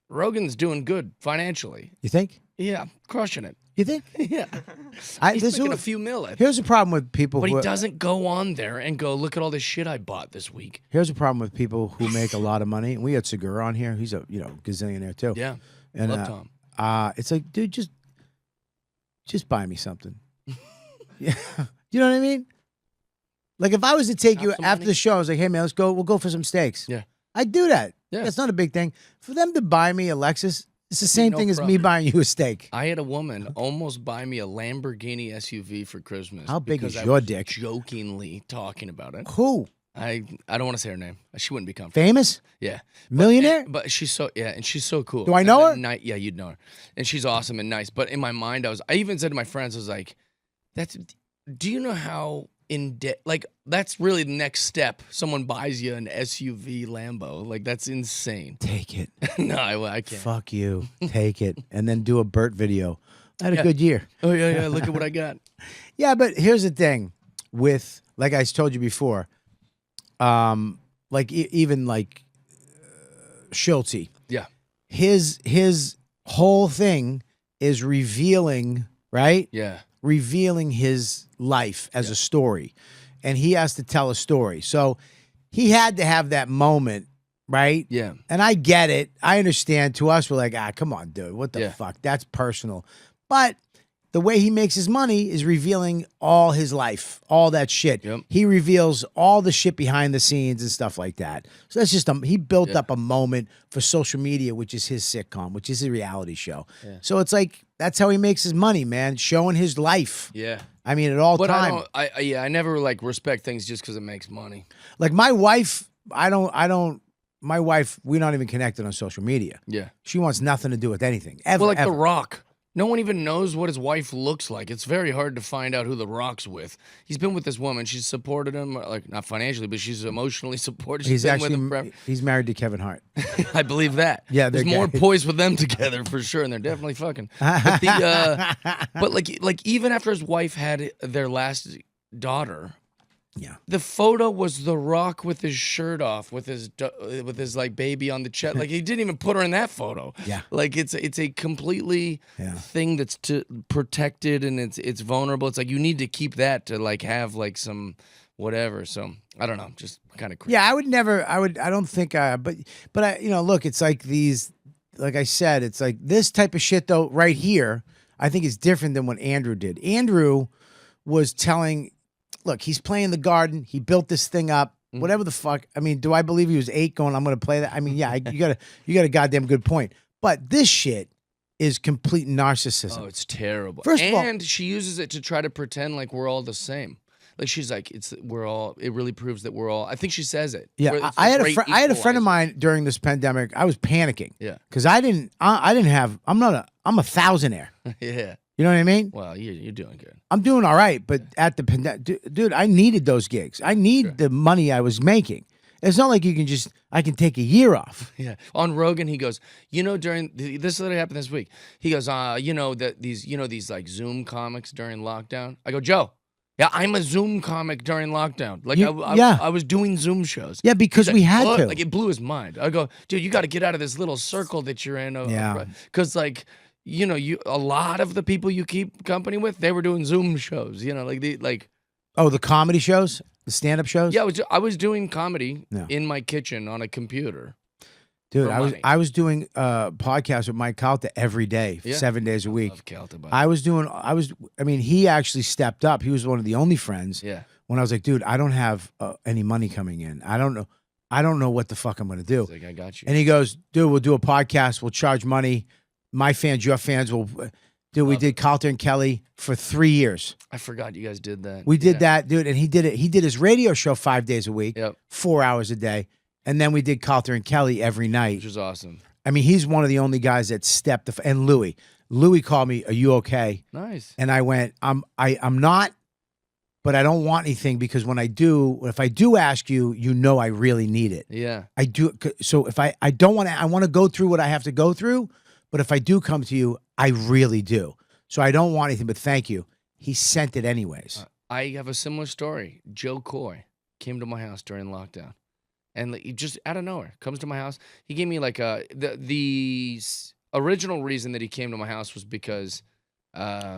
Rogan's doing good financially. You think? Yeah, crushing it. You think? Yeah. He's making a few mil. Here's the problem with people But who he doesn't go on there and go, look at all this shit I bought this week. Here's the problem with people who make a lot of money. We had Segura on here. He's a gazillionaire too. Yeah. And Love Tom. it's like, dude, just buy me something. Yeah. You know what I mean? Like if I was to take you some after money? the show, I was like, hey man, we'll go for some steaks. Yeah. I'd do that. Yeah. That's not a big thing. For them to buy me a Lexus, it's the same no thing as me problem. buying you a steak. I had a woman almost buy me a Lamborghini SUV for Christmas. How big because is I your was dick? Jokingly talking about it. Who? I don't want to say her name. She wouldn't be comfortable. Famous? Yeah. Millionaire? But she's so and she's so cool. Do I know And her? yeah, you'd know her. And she's awesome and nice. But in my mind, I even said to my friends, I was like, do you know how that's really the next step. Someone buys you an SUV Lambo. Like, that's insane. Take it. No, I can't. Fuck you. Take it. And then do a Burt video. I had a Yeah. good year. Oh, yeah. Look at what I got. Yeah, but here's the thing with, like I told you before, even Schulte, Yeah. his whole thing is revealing, right? Yeah. Revealing his life as a story. And he has to tell a story. So he had to have that moment, right? Yeah. And I get it. I understand. To us, we're like, come on, dude. What the Yeah. fuck? That's personal. But the way he makes his money is revealing all his life, all that shit. Yep. He reveals all the shit behind the scenes and stuff like that. So that's just he built up a moment for social media, which is his sitcom, which is a reality show. Yeah. So it's like that's how he makes his money, man, showing his life. Yeah. I mean, at all But time. I never respect things just because it makes money. Like my wife, my wife, we're not even connected on social media. Yeah. She wants nothing to do with anything. Ever. Well, like ever. The Rock. No one even knows what his wife looks like. It's very hard to find out who The Rock's with. He's been with this woman. She's supported him, like not financially, but she's emotionally supported. She's been with him He's married to Kevin Hart. I believe that. Yeah, there's they're more gay. poise with them together for sure, and they're definitely fucking. But but like even after his wife had their last daughter, yeah, the photo was The Rock with his shirt off, with his like baby on the chest. Like he didn't even put her in that photo. Yeah, like it's a completely thing that's protected and it's vulnerable. It's like you need to keep that to like have like some whatever. So I don't know, just kind of crazy. Yeah, I don't think but look, it's like these, like I said, it's like this type of shit though right here, I think is different than what Andrew did. Andrew was telling, look, he's playing the garden. He built this thing up, whatever the fuck. I mean, do I believe he was 8 going, I'm going to play that? I mean, yeah, you got a goddamn good point. But this shit is complete narcissism. Oh, it's terrible. First of all, and she uses it to try to pretend like we're all the same. Like she's like, it really proves that we're all, I think she says it. Yeah, I had a friend of mine during this pandemic. I was panicking. Yeah. Because I'm a thousandaire. Yeah. You know what I mean? Well, you're doing good. I'm doing all right, but at the dude, I needed those gigs. I need the money I was making. It's not like I can take a year off. Yeah. On Rogan, he goes, during this literally happened this week. He goes, these like Zoom comics during lockdown. I go, Joe. Yeah, I'm a Zoom comic during lockdown. Like I was doing Zoom shows. Yeah, because we had what? to. Like it blew his mind. I go, dude, you got to get out of this little circle that you're in. Yeah. Because like. A lot of the people you keep company with, they were doing Zoom shows. Oh, the comedy shows, the stand-up shows. Yeah, I was doing comedy in my kitchen on a computer. Dude, I was doing podcasts with Mike Calta every day, 7 days a week. I love Calta, he actually stepped up. He was one of the only friends. Yeah. When I was like, dude, I don't have any money coming in. I don't know what the fuck I'm gonna do. He's like, I got you. And he goes, dude, we'll do a podcast. We'll charge money. My fans, your fans will. Dude, we did Calter and Kelly for 3 years. I forgot you guys did that. We did that, dude, and he did it. He did his radio show 5 days a week, Yep. 4 hours a day, and then we did Calter and Kelly every night. Which was awesome. I mean, he's one of the only guys that stepped. And Louis called me, "Are you okay?" Nice. And I went, I'm not, but I don't want anything because if I do ask you, you know I really need it. Yeah. I do. So if I don't want to, I want to go through what I have to go through, but if I do come to you, I really do. So I don't want anything, but thank you. He sent it anyways. I have a similar story. Joe Coy came to my house during lockdown. And he just out of nowhere comes to my house. He gave me like the original reason that he came to my house was because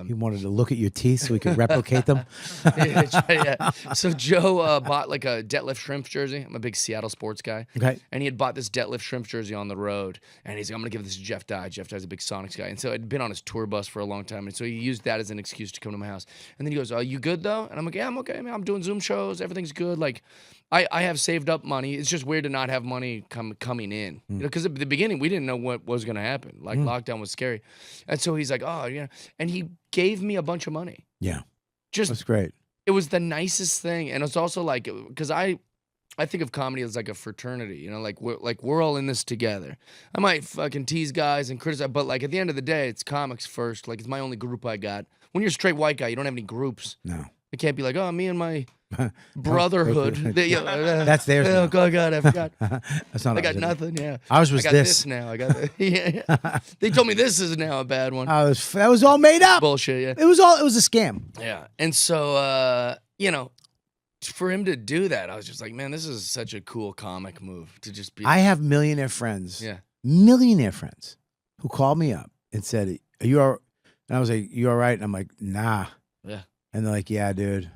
He wanted to look at your teeth so he could replicate them. yeah. So Joe bought like a Detlef Shrimp jersey. I'm a big Seattle sports guy. Okay. And he had bought this Detlef Shrimp jersey on the road. And he's like, I'm going to give this to Jeff Dye. Jeff Dye's a big Sonics guy. And so I'd been on his tour bus for a long time. And so he used that as an excuse to come to my house. And then he goes, you good though? And I'm like, yeah, I'm okay. Man, I'm doing Zoom shows. Everything's good. Like, I have saved up money. It's just weird to not have money coming in. You know, because at the beginning, we didn't know what was going to happen. Like, lockdown was scary. And so he's like, oh, yeah. And he gave me a bunch of money. Yeah. Just That's great. It was the nicest thing. And it's also like, because I think of comedy as like a fraternity, you know, like we're all in this together. I might fucking tease guys and criticize, but like at the end of the day, it's comics first. Like it's my only group I got. When you're a straight white guy, you don't have any groups. No. It can't be like, oh, me and my brotherhood. That's theirs now. Oh God, I forgot. That's not I got ours, is it? nothing. Yeah, Ours was I got this now. I got yeah. They told me this is now a bad one. That was all made up. Bullshit. Yeah. It was a scam. Yeah, and so you know, for him to do that, I was just like, man, this is such a cool comic move to just be. I have millionaire friends. Yeah. Millionaire friends who called me up and said, "Are you all?" And I was like, "You all right?" And I'm like, "Nah." Yeah. And they're like, "Yeah, dude."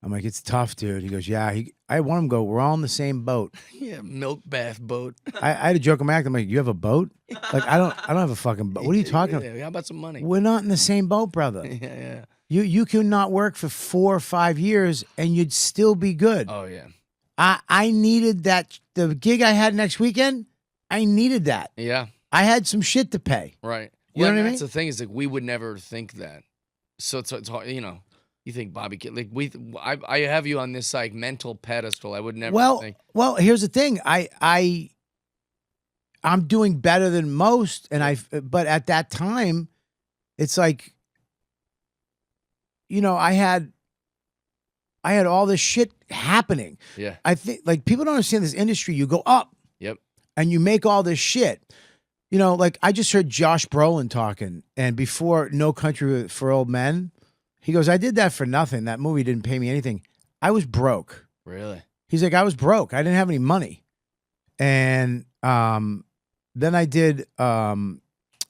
I'm like, "It's tough, dude." He goes, "Yeah." I want him to go, "We're all in the same boat." Yeah, milk bath boat. I had a joke. I'm like, "You have a boat?" Like, I don't have a fucking boat. What are you talking about? How about some money? We're not in the same boat, brother. Yeah. You could not work for 4 or 5 years and you'd still be good. Oh yeah. I needed that. The gig I had next weekend, I needed that. Yeah. I had some shit to pay. Right. You know what I That's mean? the thing is like we would never think that. So it's hard, you know. You think Bobby Kid like I have you on this like mental pedestal. I would never think. Well, here's the thing. I'm doing better than most, but at that time, it's like, you know, I had all this shit happening. Yeah. I think like people don't understand this industry. You go up. Yep. And you make all this shit. You know, like I just heard Josh Brolin talking, and before No Country for Old Men, he goes, "I did that for nothing. That movie didn't pay me anything. I was broke." Really? He's like, "I was broke. I didn't have any money." And then I did.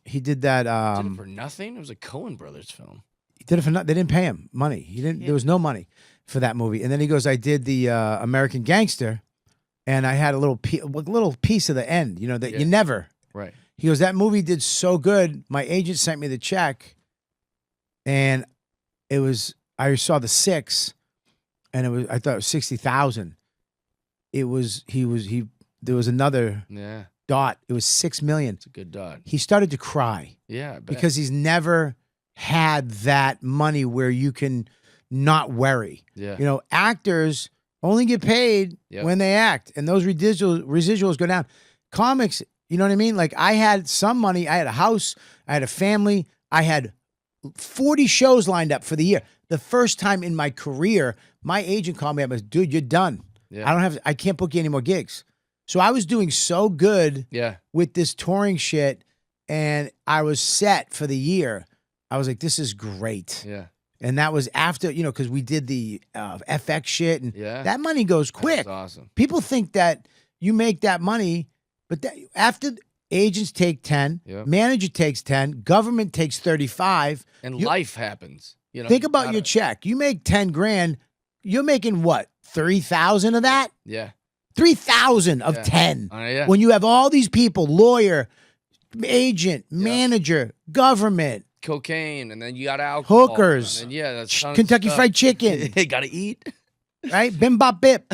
He did that. Did it for nothing? It was a Coen Brothers film. He did it for nothing. They didn't pay him money. He didn't. There was no money for that movie. And then he goes, "I did the American Gangster, and I had a little piece of the end. You know that you never." Right. He goes, "That movie did so good. My agent sent me the check, and I saw the 6, and I thought it was 60,000. There was another dot. It was 6 million. It's a good dot. He started to cry. Yeah, I bet. Because he's never had that money where you can not worry. Yeah. You know, actors only get paid when they act, and those residuals go down. Comics, you know what I mean? Like I had some money. I had a house. I had a family. I had 40 shows lined up for the year. The first time in my career, my agent called me up and said, "Dude, you're done. Yeah. I can't book you any more gigs." So I was doing so good with this touring shit, and I was set for the year. I was like, "This is great." Yeah. And that was after, you know, because we did the FX shit, and that money goes quick. That's awesome. People think that you make that money, but after agents take 10, manager takes 10, government takes 35. And life happens. You know, think about your check. You make 10 grand, you're making what? 3,000 of that? Yeah. 3,000 of 10. Yeah. When you have all these people, lawyer, agent, manager, government, cocaine, and then you got alcohol. hookers, and then, that's Kentucky Fried Chicken. You gotta eat. Right? Bim bop bip.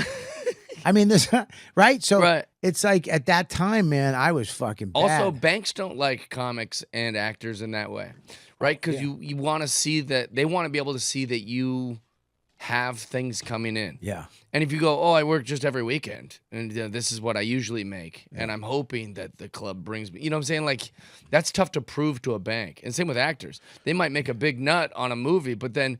I mean, this, right? So it's like at that time, man, I was fucking bad. Also, banks don't like comics and actors in that way. right? Because you want to see that they want to be able to see that you have things coming in. Yeah. And if you go, oh, I work just every weekend, and this is what I usually make, and I'm hoping that the club brings me, you know what I'm saying? Like, that's tough to prove to a bank. And same with actors. They might make a big nut on a movie, but then,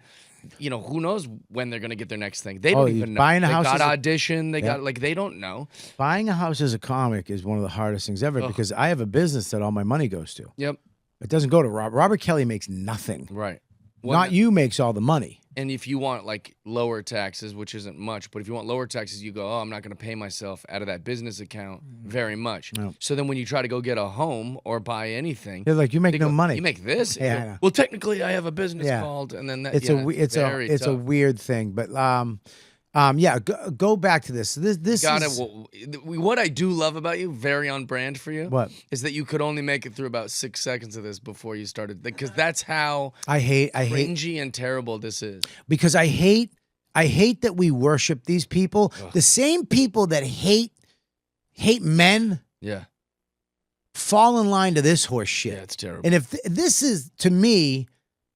you know, who knows when they're going to get their next thing. They don't even know. Buying a they house got is a- audition. They got, like, they don't know. Buying a house as a comic is one of the hardest things ever because I have a business that all my money goes to. Yep. It doesn't go to Robert Kelly makes nothing. Right. Not you makes all the money. And if you want like lower taxes, which isn't much, but if you want lower taxes, you go, oh, I'm not going to pay myself out of that business account very much. No. So then when you try to go get a home or buy anything, They're like, you make they no go, money. You make this? Yeah, I know. Well, technically, I have a business Yeah. called, and then that, It's it's a weird thing, but go back to this. This Got is it. What I do love about you, very on brand for you, What? is that you could only make it through about 6 seconds of this before you started, because that's how I hate cringy and terrible this is. because I hate that we worship these people. The same people that hate men Yeah, fall in line to this horse shit. yeah, it's terrible. And if this is, to me,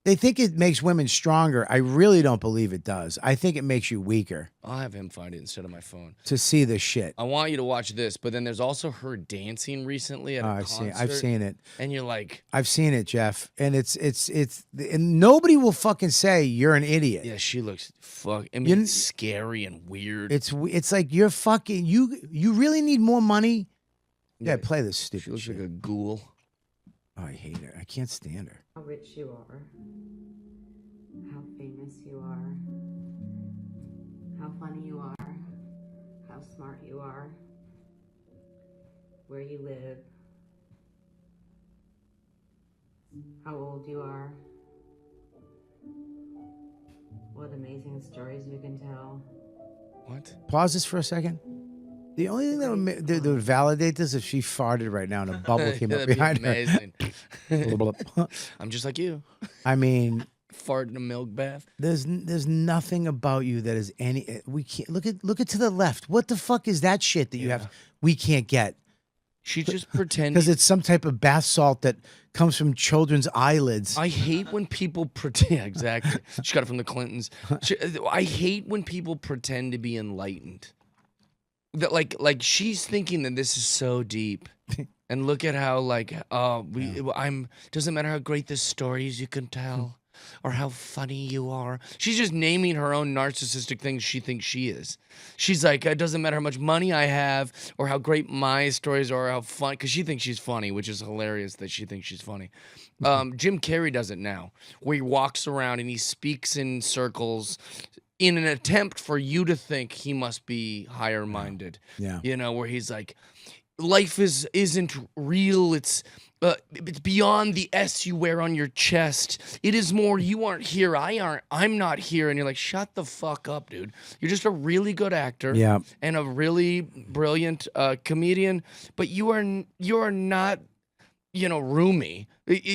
they think it makes women stronger. I really don't believe it does. I think it makes you weaker I'll have him find it instead of my phone. to see this shit. I want you to watch this, but then there's also her dancing recently at a concert. I've seen it. And you're like, I've seen it, Jeff. And it's and nobody will fucking say you're an idiot. yeah, she looks I mean, You- it's scary and weird. It's like you're fucking you really need more money. Yeah, play this She stupid looks shit. like a ghoul. Oh, I hate her. I can't stand her. How rich you are, how famous you are, how funny you are, how smart you are, where you live, how old you are, what amazing stories you can tell. What? Pause this for a second. The only thing that would validate this is if she farted right now and a bubble came up That'd be behind amazing. her. I'm just like you. I mean, Fart in a milk bath. there's nothing about you that is any. We can't look at to the left. What the fuck is that shit that you have? We can't get She just pretends. because it's some type of bath salt that comes from children's eyelids. I hate when people pretend. Yeah, exactly. She got it from the Clintons. I hate when people pretend to be enlightened. That like she's thinking that this is so deep, and look at how like doesn't matter how great the stories you can tell, or how funny you are. She's just naming her own narcissistic things she thinks she is. She's like, it doesn't matter how much money I have, or how great my stories are, or how fun, because she thinks she's funny, which is hilarious that she thinks she's funny. Jim Carrey does it now, where he walks around and he speaks in circles in an attempt for you to think he must be higher minded. Yeah. You know, where he's like, life isn't real. It's beyond the S you wear on your chest. It is more, you aren't here, I'm not here. And you're like, shut the fuck up, dude. You're just a really good actor. Yeah. And a really brilliant comedian, but you are not, you know, roomy.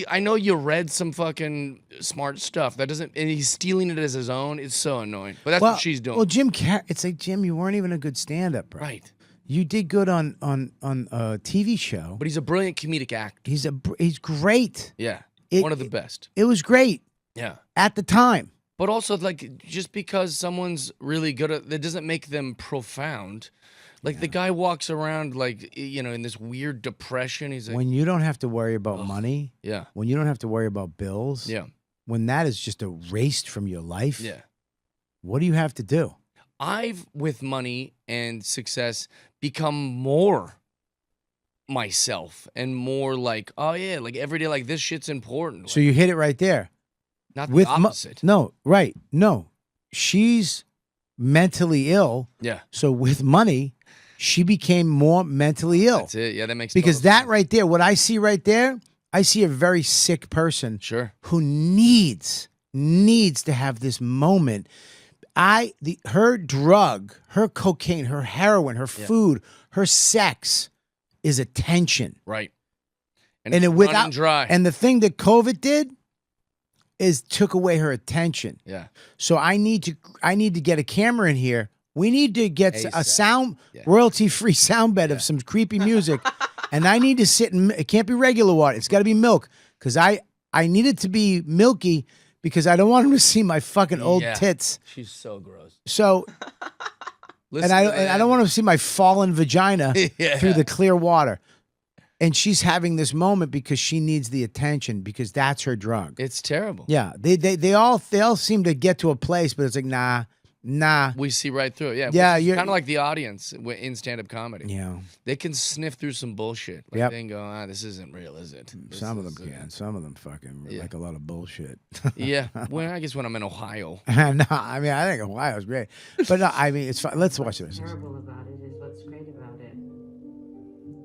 I know you read some fucking smart stuff. That doesn't, and he's stealing it as his own. It's so annoying. But that's what she's doing. Well, Jim Carrey, it's like, Jim, you weren't even a good stand-up, bro. Right. You did good on a TV show. But he's a brilliant comedic actor. He's great. Yeah. It- One of the best. It was great Yeah. at the time. But also, like, just because someone's really good at that doesn't make them profound. Like, the guy walks around, like, you know, in this weird depression. He's like, When you don't have to worry about money, yeah. when you don't have to worry about bills, Yeah. when that is just erased from your life, Yeah. what do you have to do? I've, with money and success, become more myself and more like, oh, yeah, like, every day, like, this shit's important. So you hit it right there. Not the With opposite. no, right. No. She's mentally ill. Yeah. So with money, she became more mentally ill. That's it. Yeah, that makes Because total that sense. right there, what I see right there, I see a very sick person Sure. who needs to have this moment. Her drug, her cocaine, her heroin, her food, her sex is attention. Right. And it's it running without dry. And the thing that COVID did is took away her attention. Yeah. So I need to get a camera in here. We need to get a ASAP. sound Yeah. royalty-free sound bed of some creepy music. And I need to sit and it can't be regular water. It's got to be milk cuz I I need it to be milky because I don't want him to see my fucking old Yeah. tits. She's so gross. So, and I don't want him to see my fallen vagina Yeah. through the clear water. And she's having this moment because she needs the attention because that's her drug. It's terrible. Yeah, they all seem to get to a place, but it's like nah. We see right through it. Yeah. Yeah, It's you're- kind of like the audience in stand-up comedy. Yeah, They can sniff through some bullshit. Like Yep. they can go, this isn't real, is it? This some of them is, can. Some of them fucking like a lot of bullshit. Yeah. Well, I guess when I'm in Ohio. No, I mean I think Ohio's great, but no, I mean it's fine. Let's watch this. What's terrible about it is what's great about it.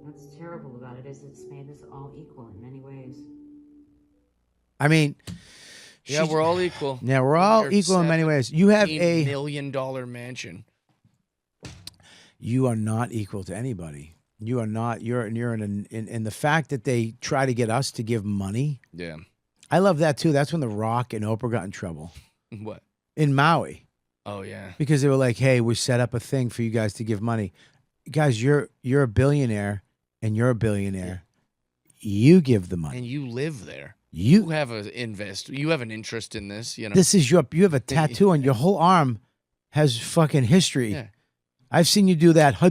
What's terrible about it is it's made us all equal in many ways. I mean, Yeah, we're all equal. yeah, we're all Your equal in many ways. You have $17 a million mansion. you are not equal to anybody. You are not. You're in the fact that they try to get us to give money. Yeah. I love that too. That's when The Rock and Oprah got in trouble What? in Maui Oh, yeah. because they were like, "Hey, we set up a thing for you guys to give money." Guys, you're a billionaire and you're a billionaire. You give the money. And you live there. You You have you have an interest in this, you know. this is you have a tattoo on your whole arm has fucking history. Yeah. I've seen you do that.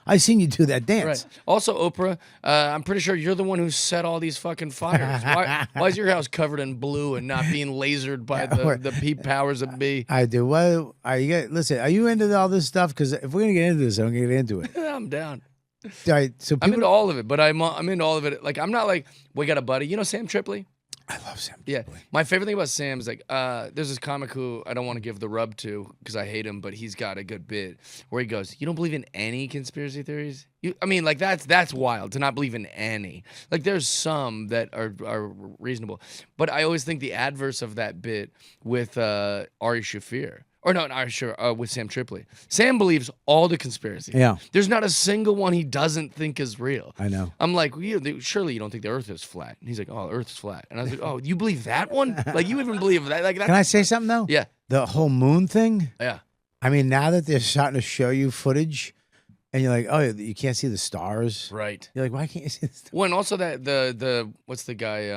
I've seen you do that dance. Right. Also, Oprah, I'm pretty sure you're the one who set all these fucking fires. Why is your house covered in blue and not being lasered by the peep powers that be? I do. Well, are you listen? Are you into all this stuff? Because if we're gonna get into this, I'm gonna get into it. I'm down. All right. So I'm people, into all of it, but I'm into all of it. Like I'm not like we got a buddy. You know Sam Tripoli? I love Sam. Yeah. My favorite thing about Sam is like, there's this comic who I don't want to give the rub to because I hate him, but he's got a good bit where he goes, "You don't believe in any conspiracy theories?" I mean, like that's wild to not believe in any. Like there's some that are reasonable, but I always think the adverse of that bit with Ari Shaffir. Or no, not Ari Shaffir, with Sam Tripoli. Sam believes all the conspiracies. Yeah. There's not a single one he doesn't think is real. I know. I'm like, surely you don't think the Earth is flat? And he's like, oh, the Earth is flat. And I was like, oh, you believe that one? Like you even believe that? Like that? Can I say something though? Yeah, The whole moon thing. yeah. I mean, now that they're starting to show you footage, and you're like, oh, you can't see the stars. Right. You're like, why can't you see the stars? Well, and also that the what's the guy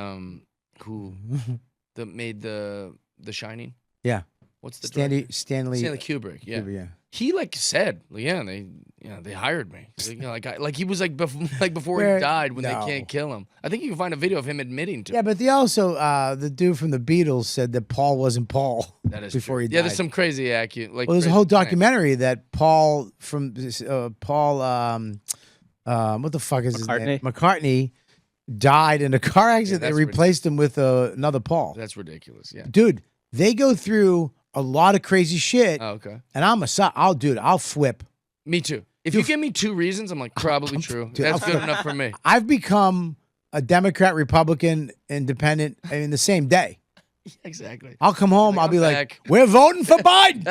who made the Shining? Yeah. What's the Stanley Stanley Kubrick? Yeah. Yeah. He like said, they hired me. Like he was like before Where- he died when no. they can't kill him. I think you can find a video of him admitting to. Yeah, but they also the dude from the Beatles said that Paul wasn't Paul That is before true. he died. Yeah, there's some crazy accurate. Like Well, there's a crazy whole claims. documentary that Paul from Paul what the fuck is his name? McCartney died in a car accident. They that's replaced him with another Paul. That's ridiculous. Yeah. Dude, they go through a lot of crazy shit, Oh, okay. and I'll flip. Me too. If you give me two reasons, I'm like probably true. Dude, That's good enough for me. I've become a Democrat, Republican, Independent in the same day. Exactly. I'll come home. Like, I'll be I'm like, back. "We're voting for Biden."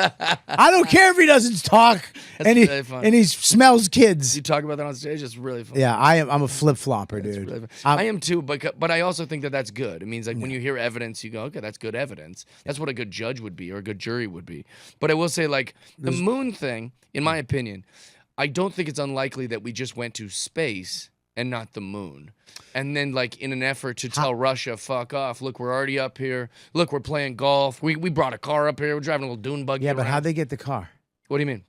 I don't care if he doesn't talk and he really fun. and he smells kids. You talk about that on stage. It's really fun. Yeah, I'm a flip flopper, dude. Really fun. I am too, but I also think that that's good. It means like when you hear evidence, you go, okay, that's good evidence. That's what a good judge would be or a good jury would be. But I will say, like the moon thing, in my opinion, I don't think it's unlikely that we just went to space and not the moon. And then, like, in an effort to tell Russia, fuck off, look, we're already up here. Look, we're playing golf. We brought a car up here. We're driving a little dune buggy Yeah, but around. how'd they get the car? What do you mean?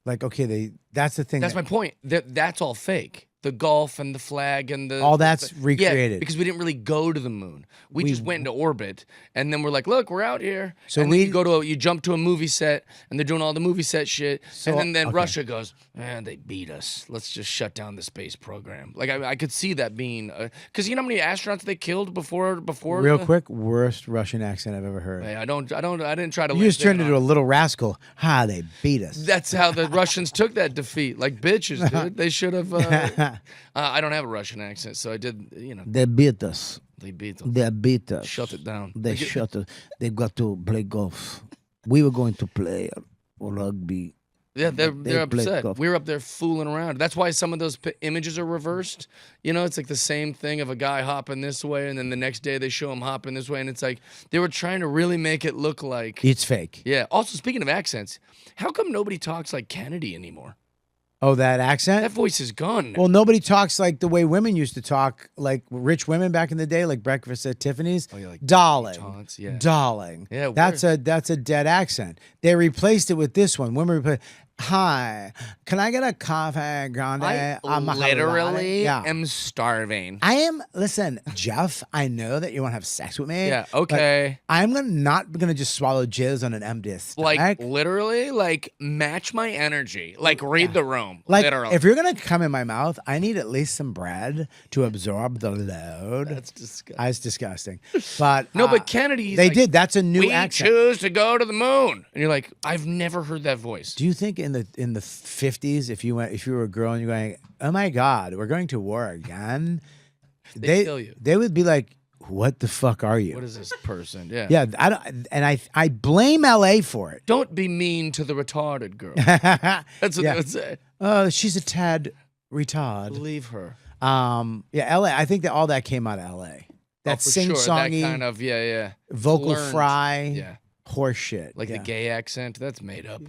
Like, okay, that's the thing. That's my point. That's all fake. The golf and the flag and the... All that's Yeah, recreated. because we didn't really go to the moon. We just went into orbit, and then we're like, look, we're out here. So and then we- you jump to a movie set, and they're doing all the movie set shit, So- and then okay. Russia goes, they beat us. Let's just shut down the space program. Like, I could see that being... Because you know how many astronauts they killed before Real the- quick, worst Russian accent I've ever heard. Hey, I didn't try to... You lay just turned down into a on- little rascal. They beat us. That's how the Russians took that defeat. Like, bitches, dude. They should have... I don't have a Russian accent, so I did, They beat us. they beat them. They beat us. Shut it down. They shut us. They got to play golf. We were going to play rugby. Yeah, they're play upset. golf. We're up there fooling around. That's why some of those images are reversed. It's like the same thing of a guy hopping this way, and then the next day they show him hopping this way, and it's like they were trying to really make it look like... It's fake. Yeah. Also, speaking of accents, how come nobody talks like Kennedy anymore? Oh, that accent? That voice is gone. Well, nobody talks like the way women used to talk, like rich women back in the day, like breakfast at Tiffany's. Oh, yeah, like darling, taunts, yeah. darling. Yeah, that's a dead accent. They replaced it with this one. Women replaced. Hi, can I get a coffee grande? I Maharani?" literally yeah. am starving. I am. Listen, Jeff. I know that you want to have sex with me. Yeah, but okay. I'm not gonna just swallow jizz on an empty stomach. Like literally, like match my energy. Like read the room. Like, literally. if you're gonna come in my mouth, I need at least some bread to absorb the load. That's disgusting. That's disgusting. But No, but Kennedy, he's they like, did. That's a new we accent. choose to go to the moon, and you're like, I've never heard that voice. Do you think in the 50s, if you were a girl and you're going, oh my God, we're going to war again, They kill you. They would be like, what the fuck are you? What is this person? Yeah. Yeah, I don't, and I blame LA for it. Don't be mean to the retarded girl. That's what Yeah. they would say. She's a tad retard. Leave her. Yeah, LA. I think that all that came out of LA. That For sure. That sing-songy, kind of vocal learned. fry, Yeah. horse shit. Like yeah. the gay accent. That's made up.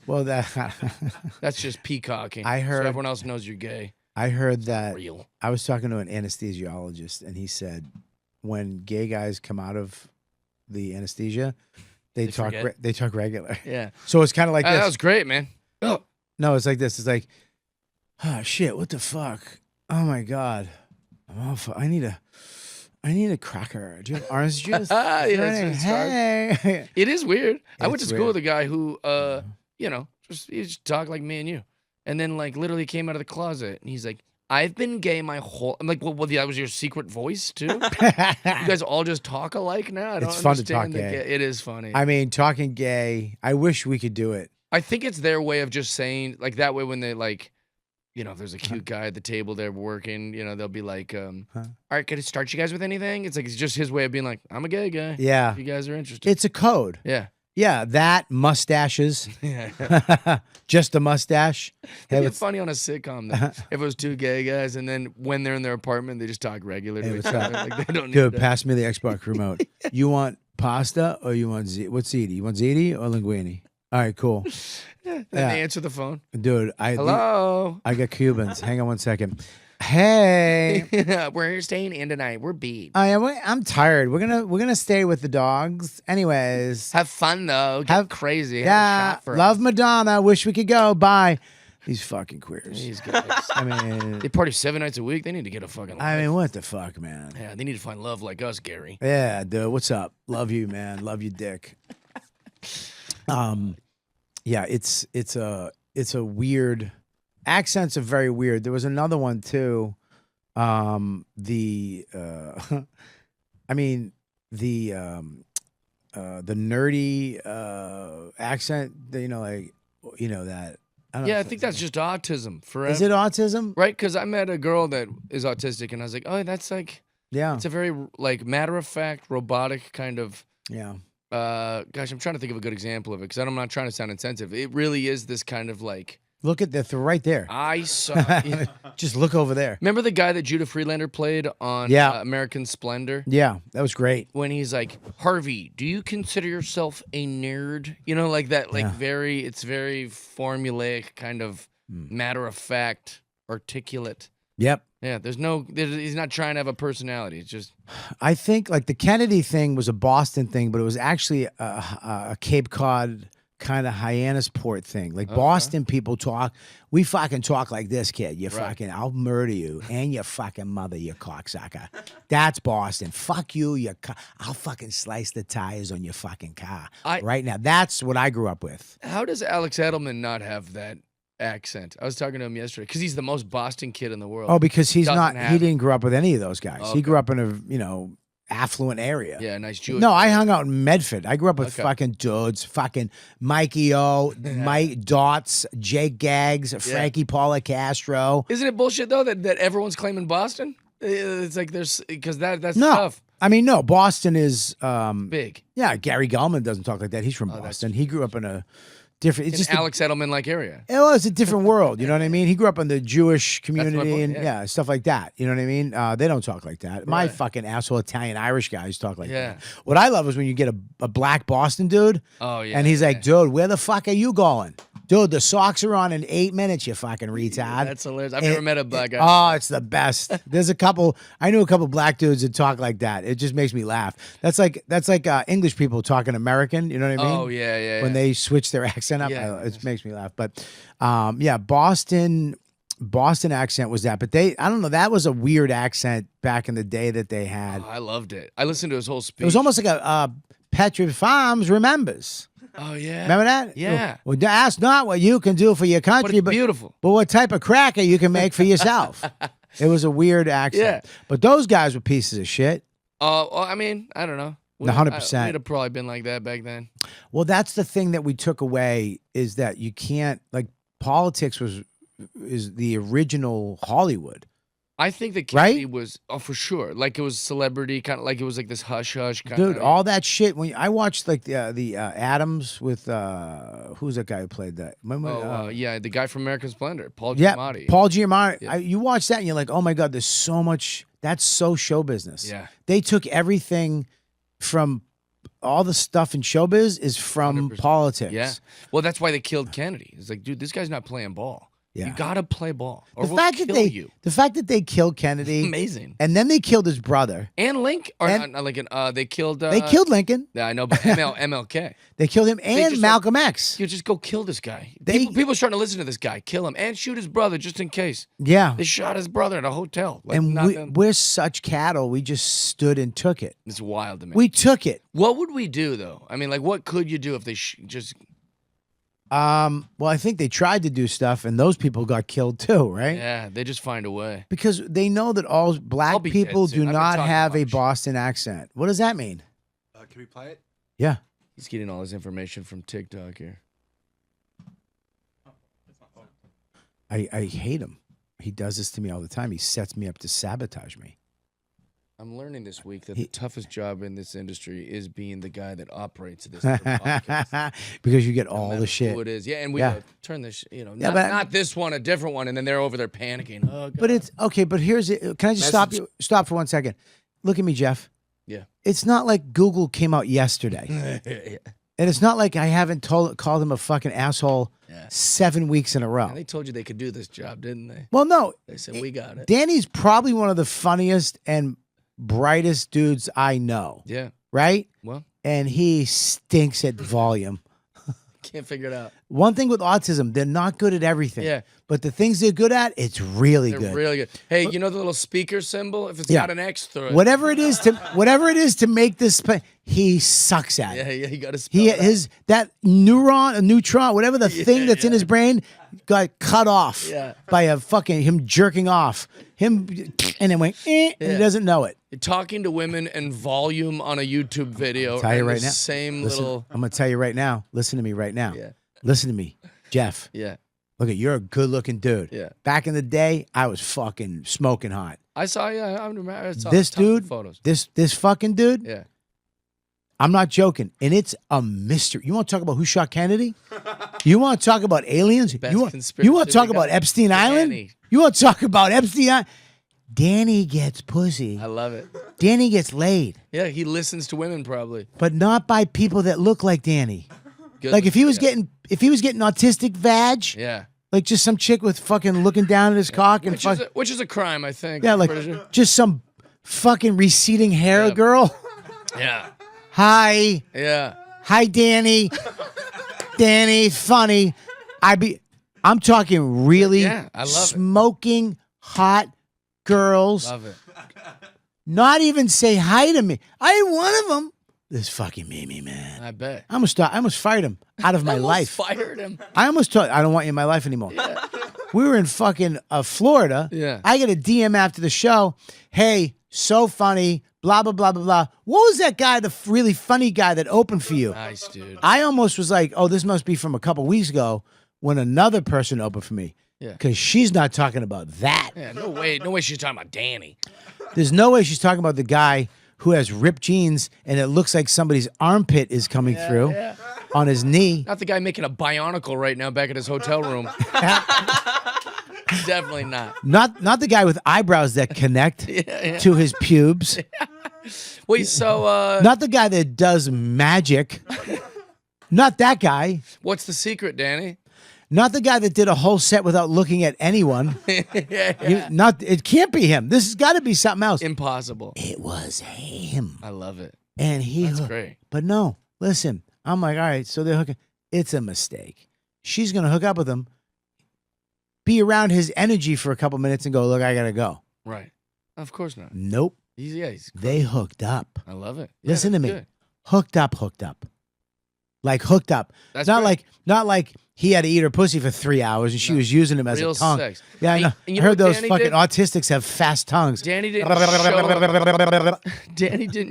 Well, That's just peacocking. I heard- so everyone else knows you're gay. I heard that. Real. I was talking to an anesthesiologist, and he said when gay guys come out of the anesthesia, they talk forget. they talk regular. Yeah. So it's kind of like That this. was great, man. Oh. No, it's like this. It's like, oh shit, what the fuck? Oh my god, I need a cracker. Do you have orange juice? Yeah, Is there that's any- what it starts. hey. It is weird. I went to It's school weird. with a guy who, he just talked like me and you. And then, like, literally came out of the closet. And he's like, I've been gay my whole... I'm like, well, that was your secret voice, too? You guys all just talk alike now? I don't It's fun to talk understand the gay. It is funny. I mean, talking gay. I wish we could do it. I think it's their way of just saying... Like, that way when they, like... You know, if there's a cute guy at the table they're working, you know, they'll be like, all right, can I start you guys with anything? It's like, it's just his way of being like, I'm a gay guy. Yeah, If you guys are interested. it's a code. Yeah. Yeah, that mustaches. Yeah. Just a mustache. Hey, It'd be what's- funny on a sitcom though, if it was two gay guys and then when they're in their apartment, they just talk regular Hey, to each what's other. up? Like they don't need Dude, to- pass me the Xbox remote. You want pasta or you want what's ziti? You want ziti or linguine? All right, cool. Then Yeah. they answer the phone. Dude, Hello. I got Cubans. Hang on one second. Hey. We're staying in tonight. We're beat. I'm tired. We're gonna stay with the dogs. Anyways. Have fun though. Get crazy. Have a Yeah. shot for Love us. Madonna. Wish we could go. Bye. These fucking queers. These guys. I mean They party 7 nights a week. They need to get a fucking life. what the fuck, man? Yeah, they need to find love like us, Gary. Yeah, dude. What's up? Love you, man. Love you, dick. Yeah, it's a weird accents are very weird. There was another one too. I mean the nerdy accent. You know, like that. I don't know Yeah, I if think that's- that's just autism forever. Is it autism? Right? Because I met a girl that is autistic, and I was like, oh, that's like, Yeah, it's a very like matter of fact, robotic kind of. yeah. Gosh, I'm trying to think of a good example of it because I'm not trying to sound insensitive. It really is this kind of like Look at that right there. I saw. Just look over there. Remember the guy that Judah Friedlander played on Yeah. American Splendor? Yeah, that was great. When he's like, Harvey, do you consider yourself a nerd? You know, like that, like Yeah. it's very formulaic, kind of matter of fact, articulate. Yep. Yeah, he's not trying to have a personality. It's just, I think like the Kennedy thing was a Boston thing, but it was actually a Cape Cod kind of Hyannisport thing. Like Boston people talk, we fucking talk like this, kid. You fucking, I'll murder you and your fucking mother, you cocksucker. That's Boston. Fuck you, I'll fucking slice the tires on your fucking car right now. That's what I grew up with. how does Alex Edelman not have that accent? I was talking to him yesterday because he's the most Boston kid in the world. Oh, because he's Doesn't not, have he it. didn't grow up with any of those guys. Okay. He grew up in a, affluent area. Yeah, nice Jewish. No, I hung out in Medford. I grew up with Okay. fucking dudes, fucking Mikey O, Mike Dots, Jake Gags, Frankie Paula Castro. Isn't it bullshit though that everyone's claiming Boston? It's like there's because that's No, tough. I mean, no, Boston is, Big. yeah, Gary Gulman doesn't talk like that. He's from Boston. He grew up in a different, it's An just, Alex Edelman like area. it's a different world. You know what I mean? He grew up in the Jewish community point, and yeah. stuff like that. You know what I mean? They don't talk like that. My Right. fucking asshole Italian Irish guys talk like Yeah. that. What I love is when you get a black Boston dude Oh yeah. and he's like, dude, where the fuck are you going? Dude, the socks are on in 8 minutes, you fucking retard. That's hilarious. I've never met a black guy. Oh, it's the best. There's I knew a couple black dudes that talk like that. It just makes me laugh. That's like English people talking American. You know what I mean? Oh, yeah. When they switch their accent up, Yeah. it makes me laugh. But yeah, Boston accent was that. But I don't know. That was a weird accent back in the day that they had. Oh, I loved it. I listened to his whole speech. It was almost like a Petra Farms remembers. Oh, yeah. Remember that? Yeah. Well, ask not what you can do for your But country, it's beautiful. but what type of cracker you can make for yourself. It was a weird accent. Yeah. But those guys were pieces of shit. Well, I mean, I don't know. 100%. We'd have probably been like that back then. Well, that's the thing that we took away is that you can't, like, politics is the original Hollywood. I think that Kennedy was, for sure. Like it was celebrity, kind of like it was like this hush hush kind Dude, of. all that shit. When I watched like the Adams with who's that guy who played that? Yeah, the guy from American Splendor, Paul Yeah, Giamatti. Paul Giamatti. Yeah. You watch that and you're like, oh my God, there's so much. That's so show business. Yeah. They took everything from all the stuff in showbiz is from 100%. politics. Yeah. Well, that's why they killed Kennedy. It's like, dude, this guy's not playing ball. Yeah. You gotta play ball, or The we'll fact kill that you. the fact that they killed Kennedy, Amazing. and then they killed his brother. And Link, or And- not Lincoln. They killed. They killed Lincoln. Yeah, I know, but MLK. They killed him and just, Malcolm X. You just go kill this guy. They- People are starting to listen to this guy. Kill him and shoot his brother just in case. Yeah. They shot his brother at a hotel. Like, And nothing. we're such cattle. We just stood and took it. It's wild to me. We took it. What would we do though? I mean, like, what could you do if they just? Well, I think they tried to do stuff, and those people got killed too, right? Yeah, they just find a way. Because they know that all I'll black be people dead do soon. I've been not talking have a much. Boston accent. What does that mean? Can we play it? Yeah. He's getting all his information from TikTok here. I hate him. He does this to me all the time. He sets me up to sabotage me. I'm learning this week that the toughest job in this industry is being the guy that operates this podcast. Because you get No all matter the shit. who it is. Yeah, and we Yeah. turn this, Yeah, not, but- not this one, a different one, and then they're over there panicking. Oh, God. But it's okay. But here's it. Can I just stop for 1 second? Look at me, Jeff. Yeah. It's not like Google came out yesterday, and it's not like I haven't called him a fucking asshole 7 weeks in a row. And they told you they could do this job, didn't they? Well, no. They said, we got it. Danny's probably one of the funniest and brightest dudes I know. Yeah. Right? Well, And he stinks at volume. can't figure it out. One thing with autism, they're not good at everything. Yeah. But the things they're good at, it's really They're good. really good. Hey, you know the little speaker symbol? If it's Yeah. got an X through it. Whatever it is to make this, he sucks at it. Yeah, you got to spell He it out. that a neutron, whatever the thing that's in his brain, got cut off Yeah. by him jerking off. And then went, and he Yeah. doesn't know it. You're talking to women and volume on a YouTube video. Tell you and right the now. Same Listen, little. I'm gonna tell you right now. Listen to me right now. Yeah. Listen to me, Jeff. Yeah. Look, you're a good-looking dude. Yeah. Back in the day, I was fucking smoking hot. I saw, I saw This tons of dude, photos. this fucking dude. Yeah. I'm not joking, and it's a mystery. You want to talk about who shot Kennedy? You want to talk about aliens? Best You want conspiracy to talk we about got. Epstein Island? Danny. You want to talk about Epstein Island? Danny gets pussy. I love it. Danny gets laid, Yeah, he listens to women probably. but not by people that look like Danny. Good. Like if he was Yeah. getting autistic vag, Yeah. like just some chick with fucking looking down at his cock and Which is a crime, I think. yeah, like Pretty sure. just some fucking receding hair Yeah. girl. Yeah. Hi, Yeah. hi, Danny. Danny, funny. I'm talking really Yeah, I love it. smoking hot girls. Love it. Not even say hi to me. I ain't one of them. This fucking Mimi, man. I bet. I almost fired him out of my Almost life. Fired him. I almost told I don't want you in my life anymore. We were in fucking Florida. Yeah. I get a DM after the show. Hey, so funny. Blah blah blah blah blah. What was that guy? The really funny guy that opened for you? Nice, dude. I almost was like, oh, this must be from a couple weeks ago when another person opened for me. Yeah. Because she's not talking about that. Yeah, no way. No way she's talking about Danny. There's no way she's talking about the guy who has ripped jeans and it looks like somebody's armpit is coming through on his knee. Not the guy making a bionicle right now back at his hotel room. Definitely not. Not the guy with eyebrows that connect to his pubes. Wait, so Not the guy that does magic. Not that guy. what's the secret, Danny? Not the guy that did a whole set without looking at anyone. It can't be him. This has got to be something else. Impossible. It was him. I love it. And That's great. But no, listen, I'm like, all right, so they're hooking. It's a mistake. She's going to hook up with him, be around his energy for a couple minutes and go, look, I got to go. Right. Of course not. Nope. He's They hooked up. I love it. Listen to me. Good. Hooked up. Like hooked up. That's not great. like he had to eat her pussy for 3 hours and she was using him as Real a tongue. sex. Yeah, I know. And I heard what those Danny fucking did? autistics have fast tongues. Danny didn't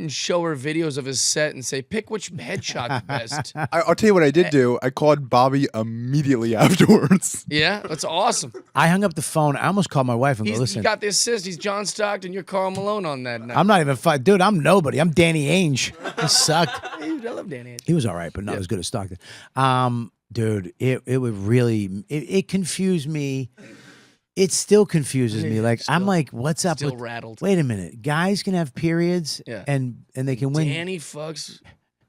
show her videos of his set and say, pick which headshot's best. I'll tell you what I did do. I called Bobby immediately afterwards. Yeah, that's awesome. I hung up the phone. I almost called my wife and go, He listen, got the assist. He's John Stockton. You're Carl Malone on that night. I'm not even fun. Dude, I'm nobody. I'm Danny Ainge. He sucked. Dude, I love Danny. He was all right, but not as good as Stockton. Dude, it would really, it confused me. It still confuses me. Like, I'm like, what's up Still with, rattled. wait a minute. Guys can have periods Yeah. and they can win. Danny fucks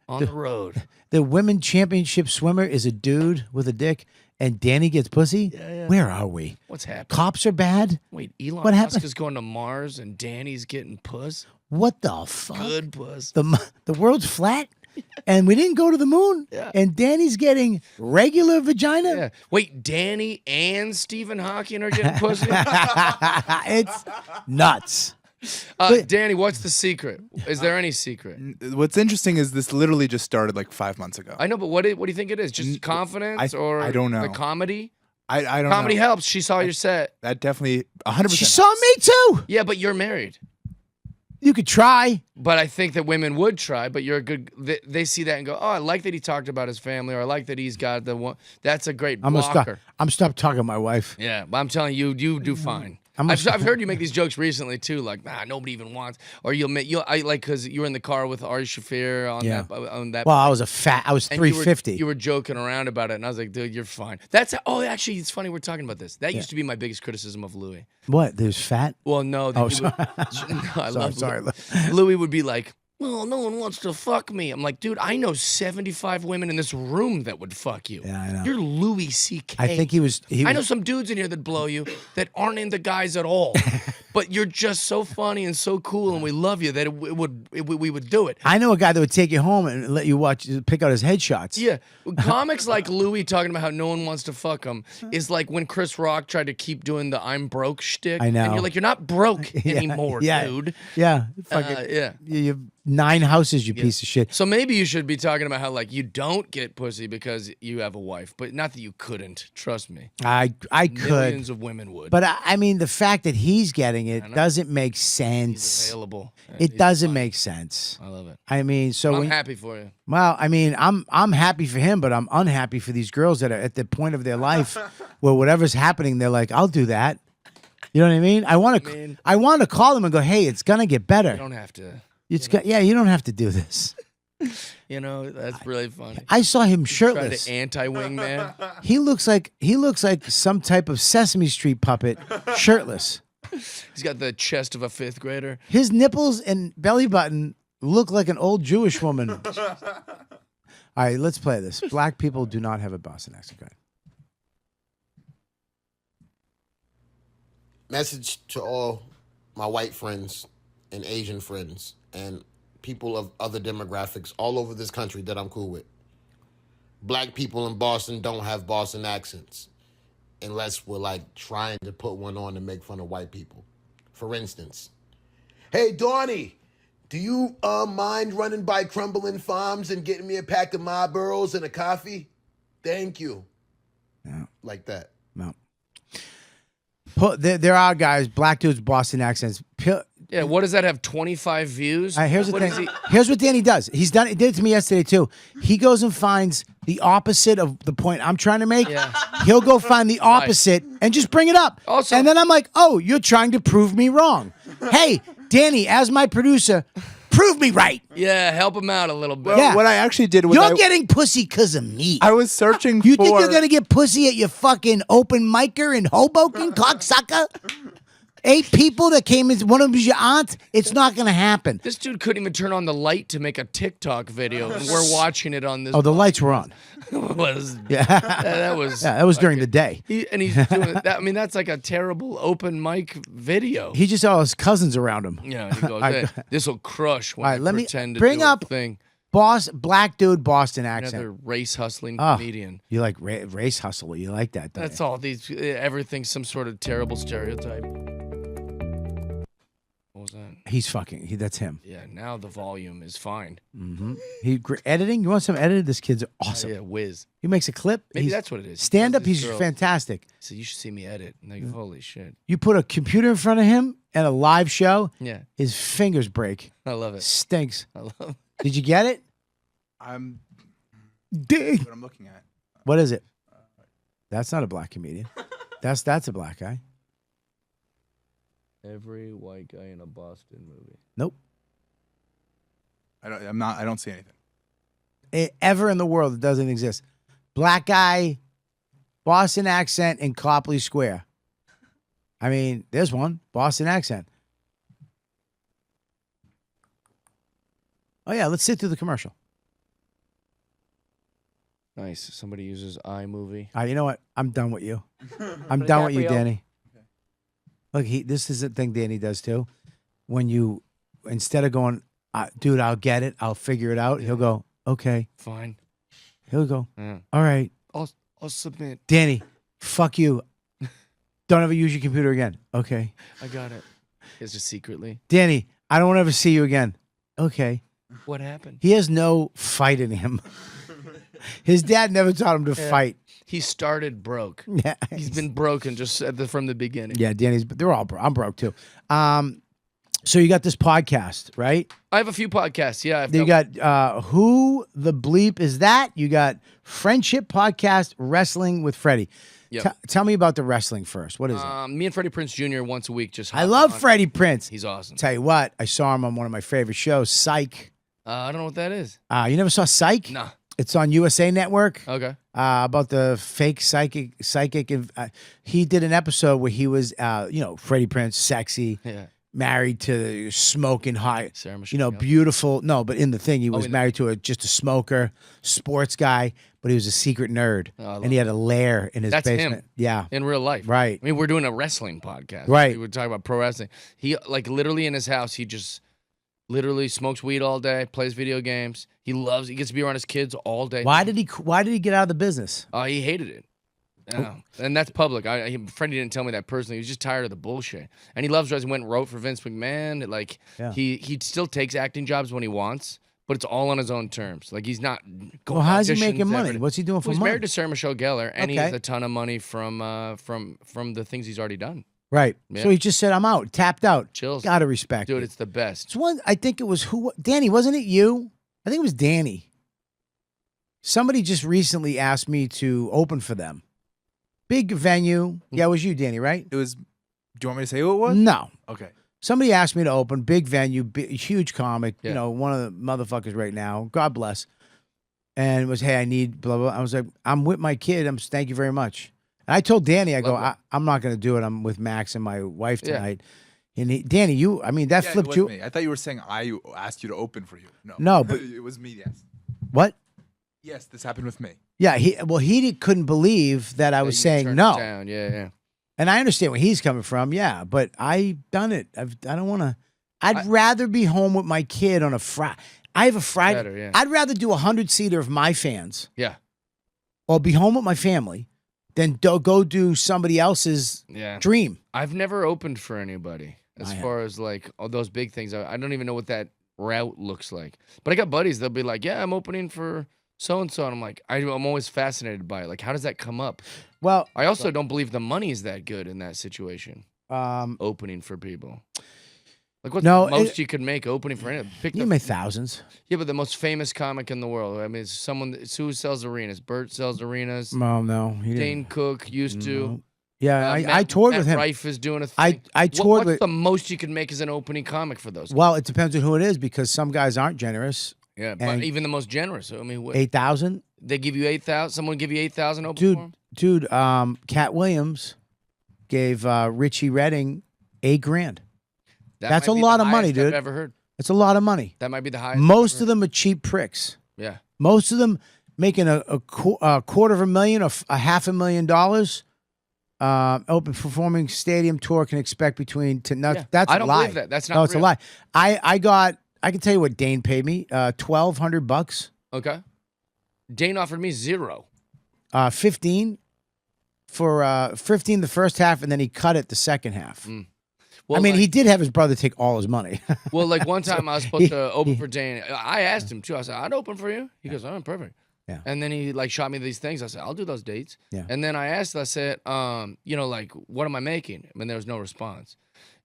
on the road. The women championship swimmer is a dude with a dick and Danny gets pussy? Yeah. Where are we? What's happening? Cops are bad? Wait, Elon What Musk happened? is going to Mars and Danny's getting puss? What the fuck? Good puss. The world's flat? And we didn't go to the moon? Yeah. And Danny's getting regular vagina? Yeah. Wait, Danny and Stephen Hawking are getting pussy? It's nuts. Danny, what's the secret? Is there any secret? What's interesting is this literally just started like 5 months ago. I know, but what do you think it is? Just confidence or I don't know. the comedy? I don't Comedy know. helps. She saw your set. That definitely 100%. She saw me too. Yeah, but you're married. You could try. But I think that women would try, but you're a good, they see that and go, oh, I like that he talked about his family, or I like that he's got the one. That's a great I'm blocker. gonna stop talking to my wife. Yeah, but I'm telling you, you do fine. I'm I've heard you make these jokes recently too, like nobody even wants, or you'll like because you were in the car with Ari Shafir on that. Well, I was I was and 350. You were joking around about it, and I was like, dude, you're fine. Actually, it's funny we're talking about this. That used to be my biggest criticism of Louis. What? There's fat? Well, no. Oh, Sorry. I love Louis would be like, well, no one wants to fuck me. I'm like, dude, I know 75 women in this room that would fuck you. Yeah, I know. You're Louis C.K. I think he was. I know some dudes in here that blow you that aren't into guys at all. But you're just so funny and so cool, and we love you that we would do it. I know a guy that would take you home and let you pick out his headshots. Yeah. Comics like Louis talking about how no one wants to fuck him is like when Chris Rock tried to keep doing the I'm broke shtick. I know. And you're like, you're not broke anymore, dude. Yeah. Yeah. You have 9 houses, you piece of shit. So maybe you should be talking about how like you don't get pussy because you have a wife, but not that you couldn't. Trust me. I could. Millions of women would. But I mean, the fact that he's getting it doesn't make sense. He's available. It doesn't make sense. I love it. I mean, so I'm happy for you. Well, I mean, I'm happy for him, but I'm unhappy for these girls that are at the point of their life where whatever's happening, they're like, I'll do that. You know what I mean? I want to call them and go, hey, it's gonna get better. You don't have to. You don't have to do this. You know, that's really funny. I saw him Try shirtless. to anti-wing man. He looks like some type of Sesame Street puppet, shirtless. He's got the chest of a 5th grader. His nipples and belly button look like an old Jewish woman. All right, let's play this. Black people do not have a Boston accent. Go ahead. Message to all my white friends and Asian friends and people of other demographics all over this country that I'm cool with. Black people in Boston don't have Boston accents unless we're like trying to put one on to make fun of white people. For instance, hey, Donnie, do you mind running by Crumbling Farms and getting me a pack of Marlboros and a coffee? Thank you. Yeah. Like that. No. There are guys, black dudes, Boston accents. Yeah, what does that have? 25 views? Here's the What thing. is he- Here's what Danny does. He did it to me yesterday too. He goes and finds the opposite of the point I'm trying to make. Yeah. He'll go find the opposite and just bring it up. Also- and then I'm like, oh, you're trying to prove me wrong. Hey, Danny, as my producer, prove me right. Yeah, help him out a little bit. Yeah. What I actually did was You're getting pussy because of me. I was searching You for. think you're going to get pussy at your fucking open micer in Hoboken, cocksucker? 8 people that came in. One of them is your aunt. It's not going to happen. This dude couldn't even turn on the light to make a TikTok video, and we're watching it on this. Oh, the lights were on. was Yeah. that was Yeah, that was during the day. he's doing that. I mean, that's like a terrible open mic video. He just had all his cousins around him. Yeah, he goes, hey, this will crush when All I right, let me pretend to bring do up a thing. Black dude, Boston accent. Another race hustling Oh, comedian. you like race hustle. You like that, don't That's you? all. Everything's some sort of terrible stereotype. What was that? That's him. Yeah, now the volume is fine. Editing? You want some edited? This kid's awesome. Oh, yeah, whiz. He makes a clip. Maybe that's what it is. Stand up, Those he's girls. fantastic. So you should see me edit. And they go, holy shit. You put a computer in front of him and a live show, Yeah, his fingers break. I love it. Stinks. I love it. Did you get it? I'm Dig. what I'm looking at. What is it? That's not a black comedian. That's a black guy. Every white guy in a Boston movie. Nope. I don't see anything. Ever in the world, it doesn't exist. Black guy, Boston accent in Copley Square. I mean, there's one. Boston accent. Oh, yeah. Let's sit through the commercial. Nice. Somebody uses iMovie. You know what? I'm done with you. I'm done with you, Danny. Look, this is the thing Danny does too. When you, instead of going, dude, I'll get it, I'll figure it out, he'll go, okay. Fine. He'll go, Yeah. all right. I'll submit. Danny, fuck you. Don't ever use your computer again. Okay. I got it. It's just secretly. Danny, I don't want to ever see you again. Okay. What happened? He has no fight in him. His dad never taught him to fight. He started broke. Yeah. He's been broken just from the beginning. Yeah, Danny's, but they're all broke. I'm broke too. So you got this podcast, right? I have a few podcasts. Yeah. You got Who the Bleep Is That? You got Friendship Podcast, Wrestling with Freddie. Yep. Tell me about the wrestling first. What is it? Me and Freddie Prinze Jr. once a week just I hop love on. Freddie Prinze. He's awesome. Tell you what, I saw him on one of my favorite shows, Psych. I don't know what that is. You never saw Psych? Nah. It's on USA Network. Okay. About the fake psychic. He did an episode where he was, Freddie Prinze, sexy, Yeah. married to smoking hot, Sarah Michelle Gellar. beautiful. No, but in the thing, he was in the- married to just a smoker, sports guy, but he was a secret nerd, Oh, I love and he had a lair in his That's basement. him. Yeah, In real life. right. I mean, we're doing a wrestling podcast. Right. We would talk about pro wrestling. He, literally in his house, he just literally smokes weed all day, plays video games. He gets to be around his kids all day. Why did he get out of the business? He hated it. Yeah. And that's public. Freddie didn't tell me that personally. He was just tired of the bullshit. And he loves wrestling. Went and wrote for Vince McMahon. Yeah. He still takes acting jobs when he wants, but it's all on his own terms. Like he's not going Well, how's he auditions making money? every day. What's he doing for Well, he's money? married to Sarah Michelle Gellar, and he Okay. has a ton of money from the things he's already done. Right. Yeah. So he just said, "I'm out, tapped out." Chills. Gotta respect, Dude, it. it's the best. It's one. I think it was Danny. Wasn't it you? I think it was Danny. Somebody just recently asked me to open for them. Big venue. Yeah, it was you, Danny, right? It was. Do you want me to say who it was? No. Okay. Somebody asked me to open. Big venue, huge comic. Yeah. One of the motherfuckers right now. God bless. And it was, hey, I need blah blah. I was like, I'm with my kid. Thank you very much. And I told Danny, I go, Love I'm not going to do it. I'm with Max and my wife Yeah. tonight. And Danny, that Yeah, it flipped was you. me. I thought you were saying I asked you to open for you. No. No, but- it was me. Yes. What? Yes, this happened with me. Yeah, he couldn't believe that I was You saying turned no. it down. Yeah. And I understand where he's coming from. Yeah, but I've done it. I don't want to. I'd rather be home with my kid on a Friday. I have a Friday. Better, yeah. I'd rather do 100-seater of my fans Yeah. or be home with my family than go do somebody else's Yeah. dream. I've never opened for anybody as I have. far as all those big things. I don't even know what that route looks like. But I got buddies. They'll be like, "Yeah, I'm opening for so and so," and I'm like, I'm always fascinated by it. Like, how does that come up? Well, I also don't believe the money is that good in that situation. um, Opening for people. Like, what's No, the most you could make opening for anyone? you make thousands. Yeah, but the most famous comic in the world. I mean, it's someone. Who sells arenas? Bert sells arenas. Well, no, he didn't. Dane Cook used to. Yeah, I Matt- toured Matt with him. Rife is doing a thing. I toured What's with. the most you could make as an opening comic for those? Well, it depends on who it is because some guys aren't generous. Yeah, but and- even the most generous. I mean, 8,000. they give you 8,000. Someone give you 8,000 open for 'em? Dude, Cat Williams gave Richie Redding $8 grand. That's might a be lot the of money, highest dude. I've ever heard. It's a lot of money. That might be the highest. Most of them are cheap pricks. Yeah. Most of them making a $250,000 or $500,000. Open performing stadium tour can expect between that's I a don't lie. believe that. That's not no, it's real. a lie. I can tell you what Dane paid me. $1,200. Okay. Dane offered me 0. 15 for 15 the first half, and then he cut it the second half. Well, I mean, like- he did have his brother take all his money. Well, like one time I was supposed to open for Dane. I asked him too. I said, I'd open for you. He goes, oh, perfect. Yeah. And then he like shot me these things. I said, I'll do those dates. Yeah. And then I asked, I said, like, what am I making? And there was no response.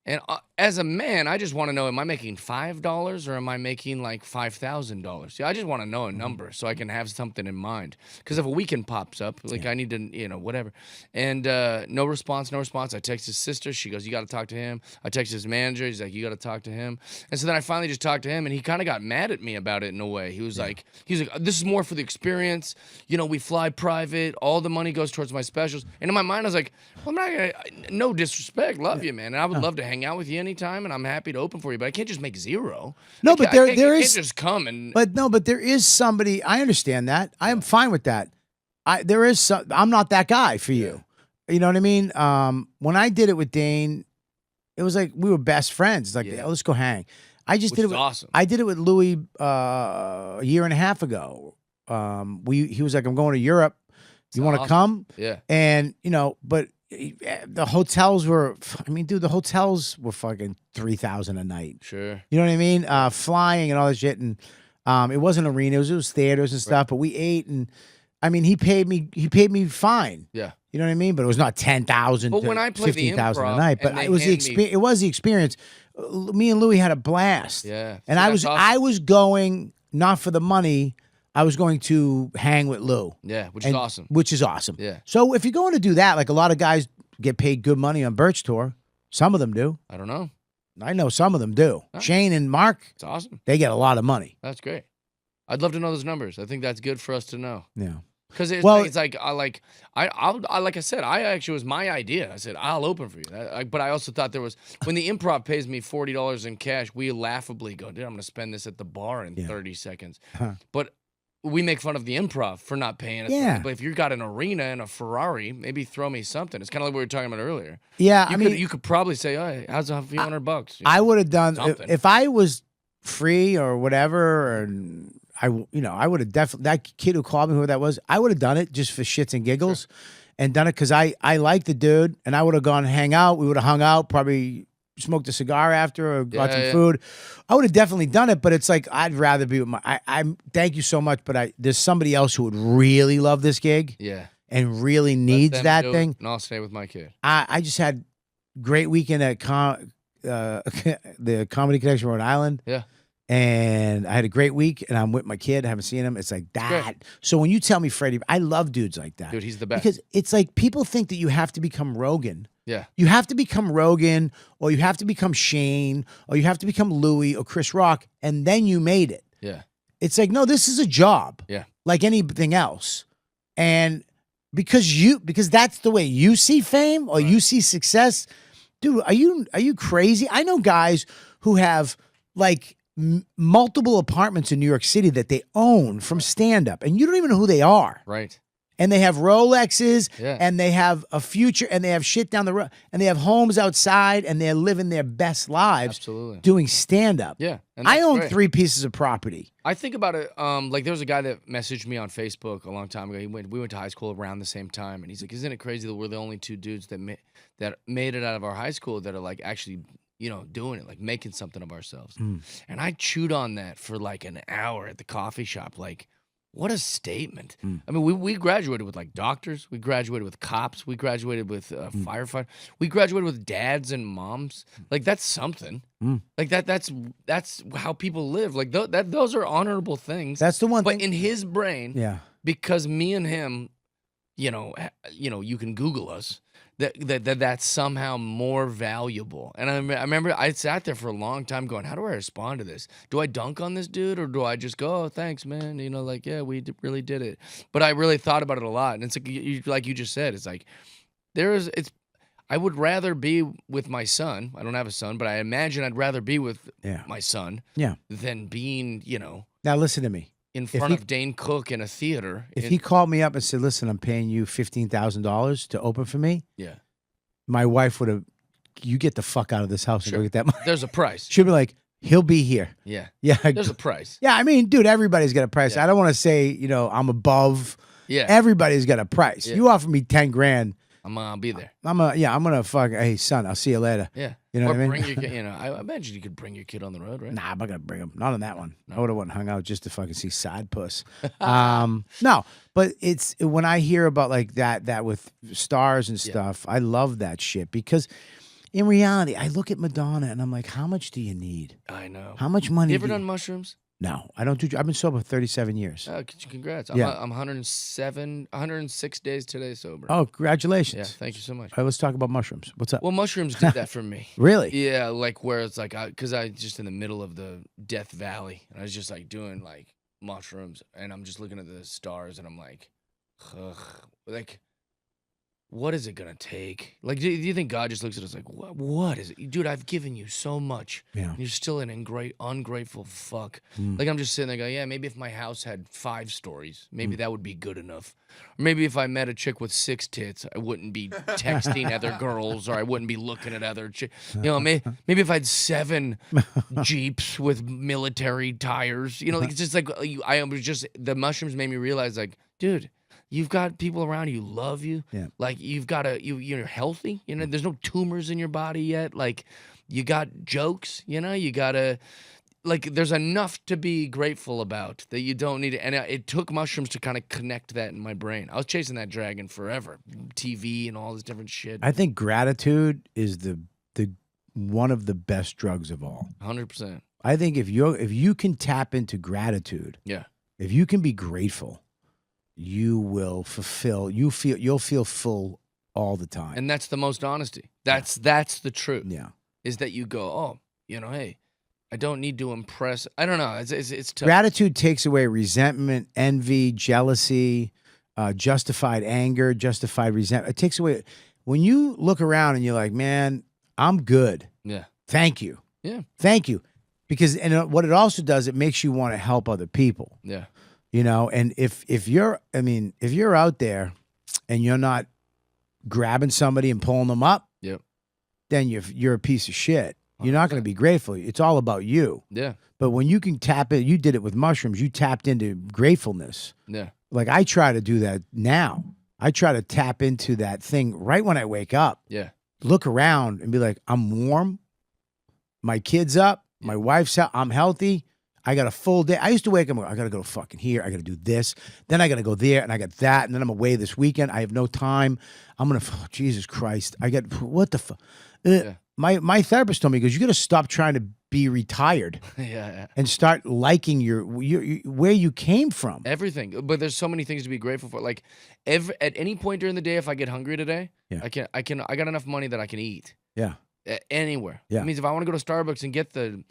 And as a man, I just want to know, am I making $5 or am I making like $5,000? See, I just want to know a number so I can have something in mind. Because if a weekend pops up, like I need to, whatever. And no response. I text his sister. She goes, you got to talk to him. I text his manager. He's like, you got to talk to him. And so then I finally just talked to him, and he kind of got mad at me about it in a way. He was like, this is more for the experience. We fly private. All the money goes towards my specials. And in my mind, I was like, well, I'm not going to, no disrespect. Love you, man. And I would love to hang out with you anytime, and I'm happy to open for you, but I can't just make 0. No, but there I is can't just come and. But there is somebody. I understand that. I am fine with that. There is some. I'm not that guy for you. You know what I mean? When I did it with Dane, it was like we were best friends. It's like, oh, let's go hang. I just Which did it. is awesome. I did it with Louis a year and a half ago. He was like, I'm going to Europe. You want to awesome. come? Yeah. And but the hotels were. I mean, dude, the hotels were fucking $3,000 a night. Sure. You know what I mean? Flying and all that shit, and it wasn't arenas, it was theaters and stuff. But we ate, and I mean, he paid me fine. Yeah. You know what I mean? But it was not 10,000. But when I played the 15,000 a improv night. But and they it was the hand me- experience. It was the experience. Me and Louis had a blast. Yeah. And See, that's awesome. I was going not for the money. I was going to hang with Lou. Yeah, which is awesome. Which is awesome. Yeah. So if you're going to do that, like a lot of guys get paid good money on Birch Tour. Some of them do. I don't know. I know some of them do. Oh. Shane and Mark, It's awesome. they get a lot of money. That's great. I'd love to know those numbers. I think that's good for us to know. Yeah. Because it's, Well- it's like like I said, I actually was my idea. I said I'll open for you, but I also thought there was when the improv pays me $40 in cash, we laughably go, dude, I'm going to spend this at the bar in 30 seconds. But we make fun of the improv for not paying us. Yeah. But if you got an arena and a Ferrari, maybe throw me something. It's kind of like what we were talking about earlier. Yeah, You could probably say, oh, how's a few $100? I would have done Something. if I was free or whatever, and I would have definitely, that kid who called me, whoever that was, I would have done it just for shits and giggles, and done it because I like the dude, and I would have gone hang out. We would have hung out, probably smoked a cigar after or got some food. I would have definitely done it, but it's like I'd rather be with my. I thank you so much, but there's somebody else who would really love this gig. Yeah. And really Let needs them that do it, thing. and I'll stay with my kid. I just had great weekend at the Comedy Connection Rhode Island. Yeah. And I had a great week, and I'm with my kid. I haven't seen him. It's like that. So when you tell me Freddie, I love dudes like that. Dude, he's the best. Because it's like people think that you have to become Rogan. Yeah. You have to become Rogan, or you have to become Shane, or you have to become Louis or Chris Rock, and then you made it. Yeah. It's like, no, this is a job. Yeah. Like anything else. And because that's the way you see fame or you see success, dude, are you crazy? I know guys who have like multiple apartments in New York City that they own from stand-up, and you don't even know who they are. Right. And they have Rolexes, Yeah. and they have a future, and they have shit down the road, and they have homes outside, and they're living their best lives Absolutely. doing stand-up. Yeah. And I that's own great. 3 pieces of property. I think about it. Like there was a guy that messaged me on Facebook a long time ago. We went to high school around the same time, and he's like, "Isn't it crazy that we're the only 2 dudes that made it out of our high school that are like actually, doing it, like making something of ourselves?" And I chewed on that for like an hour at the coffee shop. Like, what a statement! I mean, we graduated with like doctors, we graduated with cops, we graduated with firefighters, we graduated with dads and moms. Like that's something. Like that's how people live. Like those are honorable things. That's the one But thing. in his brain, Yeah. because me and him, you can Google us. That's somehow more valuable. And I remember I sat there for a long time going, how do I respond to this? Do I dunk on this dude, or do I just go, oh, thanks, man? Yeah, we really did it. But I really thought about it a lot. And it's like you just said, it's like I would rather be with my son. I don't have a son, but I imagine I'd rather be with Yeah. my son Yeah. than being, Now listen to me. in front of Dane Cook in a theater. If he called me up and said, "Listen, I'm paying you $15,000 to open for me," Yeah. my wife would have. You get the fuck out of this house and Sure. go get that money. There's a price. She'll be like, "He'll be here." Yeah. Yeah. There's a price. Yeah. I mean, dude, everybody's got a price. Yeah. I don't want to say, I'm above. Yeah. Everybody's got a price. Yeah. You offer me 10 grand. I'll be there. I'm gonna fuck. Hey, son, I'll see you later. Yeah. You know or what I mean? bring your kid. I imagine you could bring your kid on the road, right? Nah, I'm not gonna bring him. Not on that one. I would have went and hung out just to fucking see side puss. No, but it's when I hear about like that with stars and stuff, I love that shit because in reality, I look at Madonna and I'm like, how much do you need? I know. How much money? You ever do done mushrooms? No, I don't do. I've been sober 37 years. Oh, congrats. Yeah. I'm 106 days today sober. Oh, congratulations. Yeah, thank you so much. All right, let's talk about mushrooms. What's up? Well, mushrooms did that for me. Really? Yeah, like where it's like, because I just in the middle of the Death Valley, and I was just like doing like mushrooms, and I'm just looking at the stars, and I'm like, ugh, like, what is it gonna take? Like, do you think God just looks at us like, what is it, dude? I've given you so much, Yeah. and you're still an ungrateful fuck. Mm. Like I'm just sitting there going, yeah, maybe if my house had 5 stories, maybe that would be good enough. Or maybe if I met a chick with 6 tits, I wouldn't be texting other girls, or I wouldn't be looking at other chicks. Maybe if I had 7 Jeeps with military tires, like it's just like I was just the mushrooms made me realize, like, dude, you've got people around you who love you. Yeah. Like you've got you're healthy. There's no tumors in your body yet. Like you got jokes. You gotta. Like, there's enough to be grateful about that you don't need it. And it took mushrooms to kind of connect that in my brain. I was chasing that dragon forever. TV and all this different shit. I think gratitude is the one of the best drugs of all. 100%. I think if you can tap into gratitude, Yeah. if you can be grateful, you will you'll feel full all the time. And that's the most honesty. That's the truth. Yeah. Is that you go, oh, hey, I don't need to impress. I don't know. It's tough. Gratitude takes away resentment, envy, jealousy, justified anger, justified resentment. It takes away when you look around and you're like, man, I'm good. Yeah. Thank you. Yeah. Thank you. Because what it also does, it makes you want to help other people. Yeah. And if you're out there and you're not grabbing somebody and pulling them up, Yep. then you're a piece of shit. You're not going to be grateful. It's all about you. Yeah. But when you can tap it, you did it with mushrooms. You tapped into gratefulness. Yeah. Like I try to do that now. I try to tap into that thing right when I wake up. Yeah. Look around and be like, I'm warm. My kid's up. My wife's out. I'm healthy. I got a full day. I used to wake up and go, I got to go fucking here. I got to do this. Then I got to go there and I got that. And then I'm away this weekend. I have no time. I'm going to, Jesus Christ. I got, what the fuck? Yeah. My therapist told me, he goes, you got to stop trying to be retired Yeah. and start liking your where you came from. Everything. But there's so many things to be grateful for. Like at any point during the day, if I get hungry today, Yeah. I got enough money that I can eat. Yeah. Anywhere. Yeah. It means if I want to go to Starbucks and get the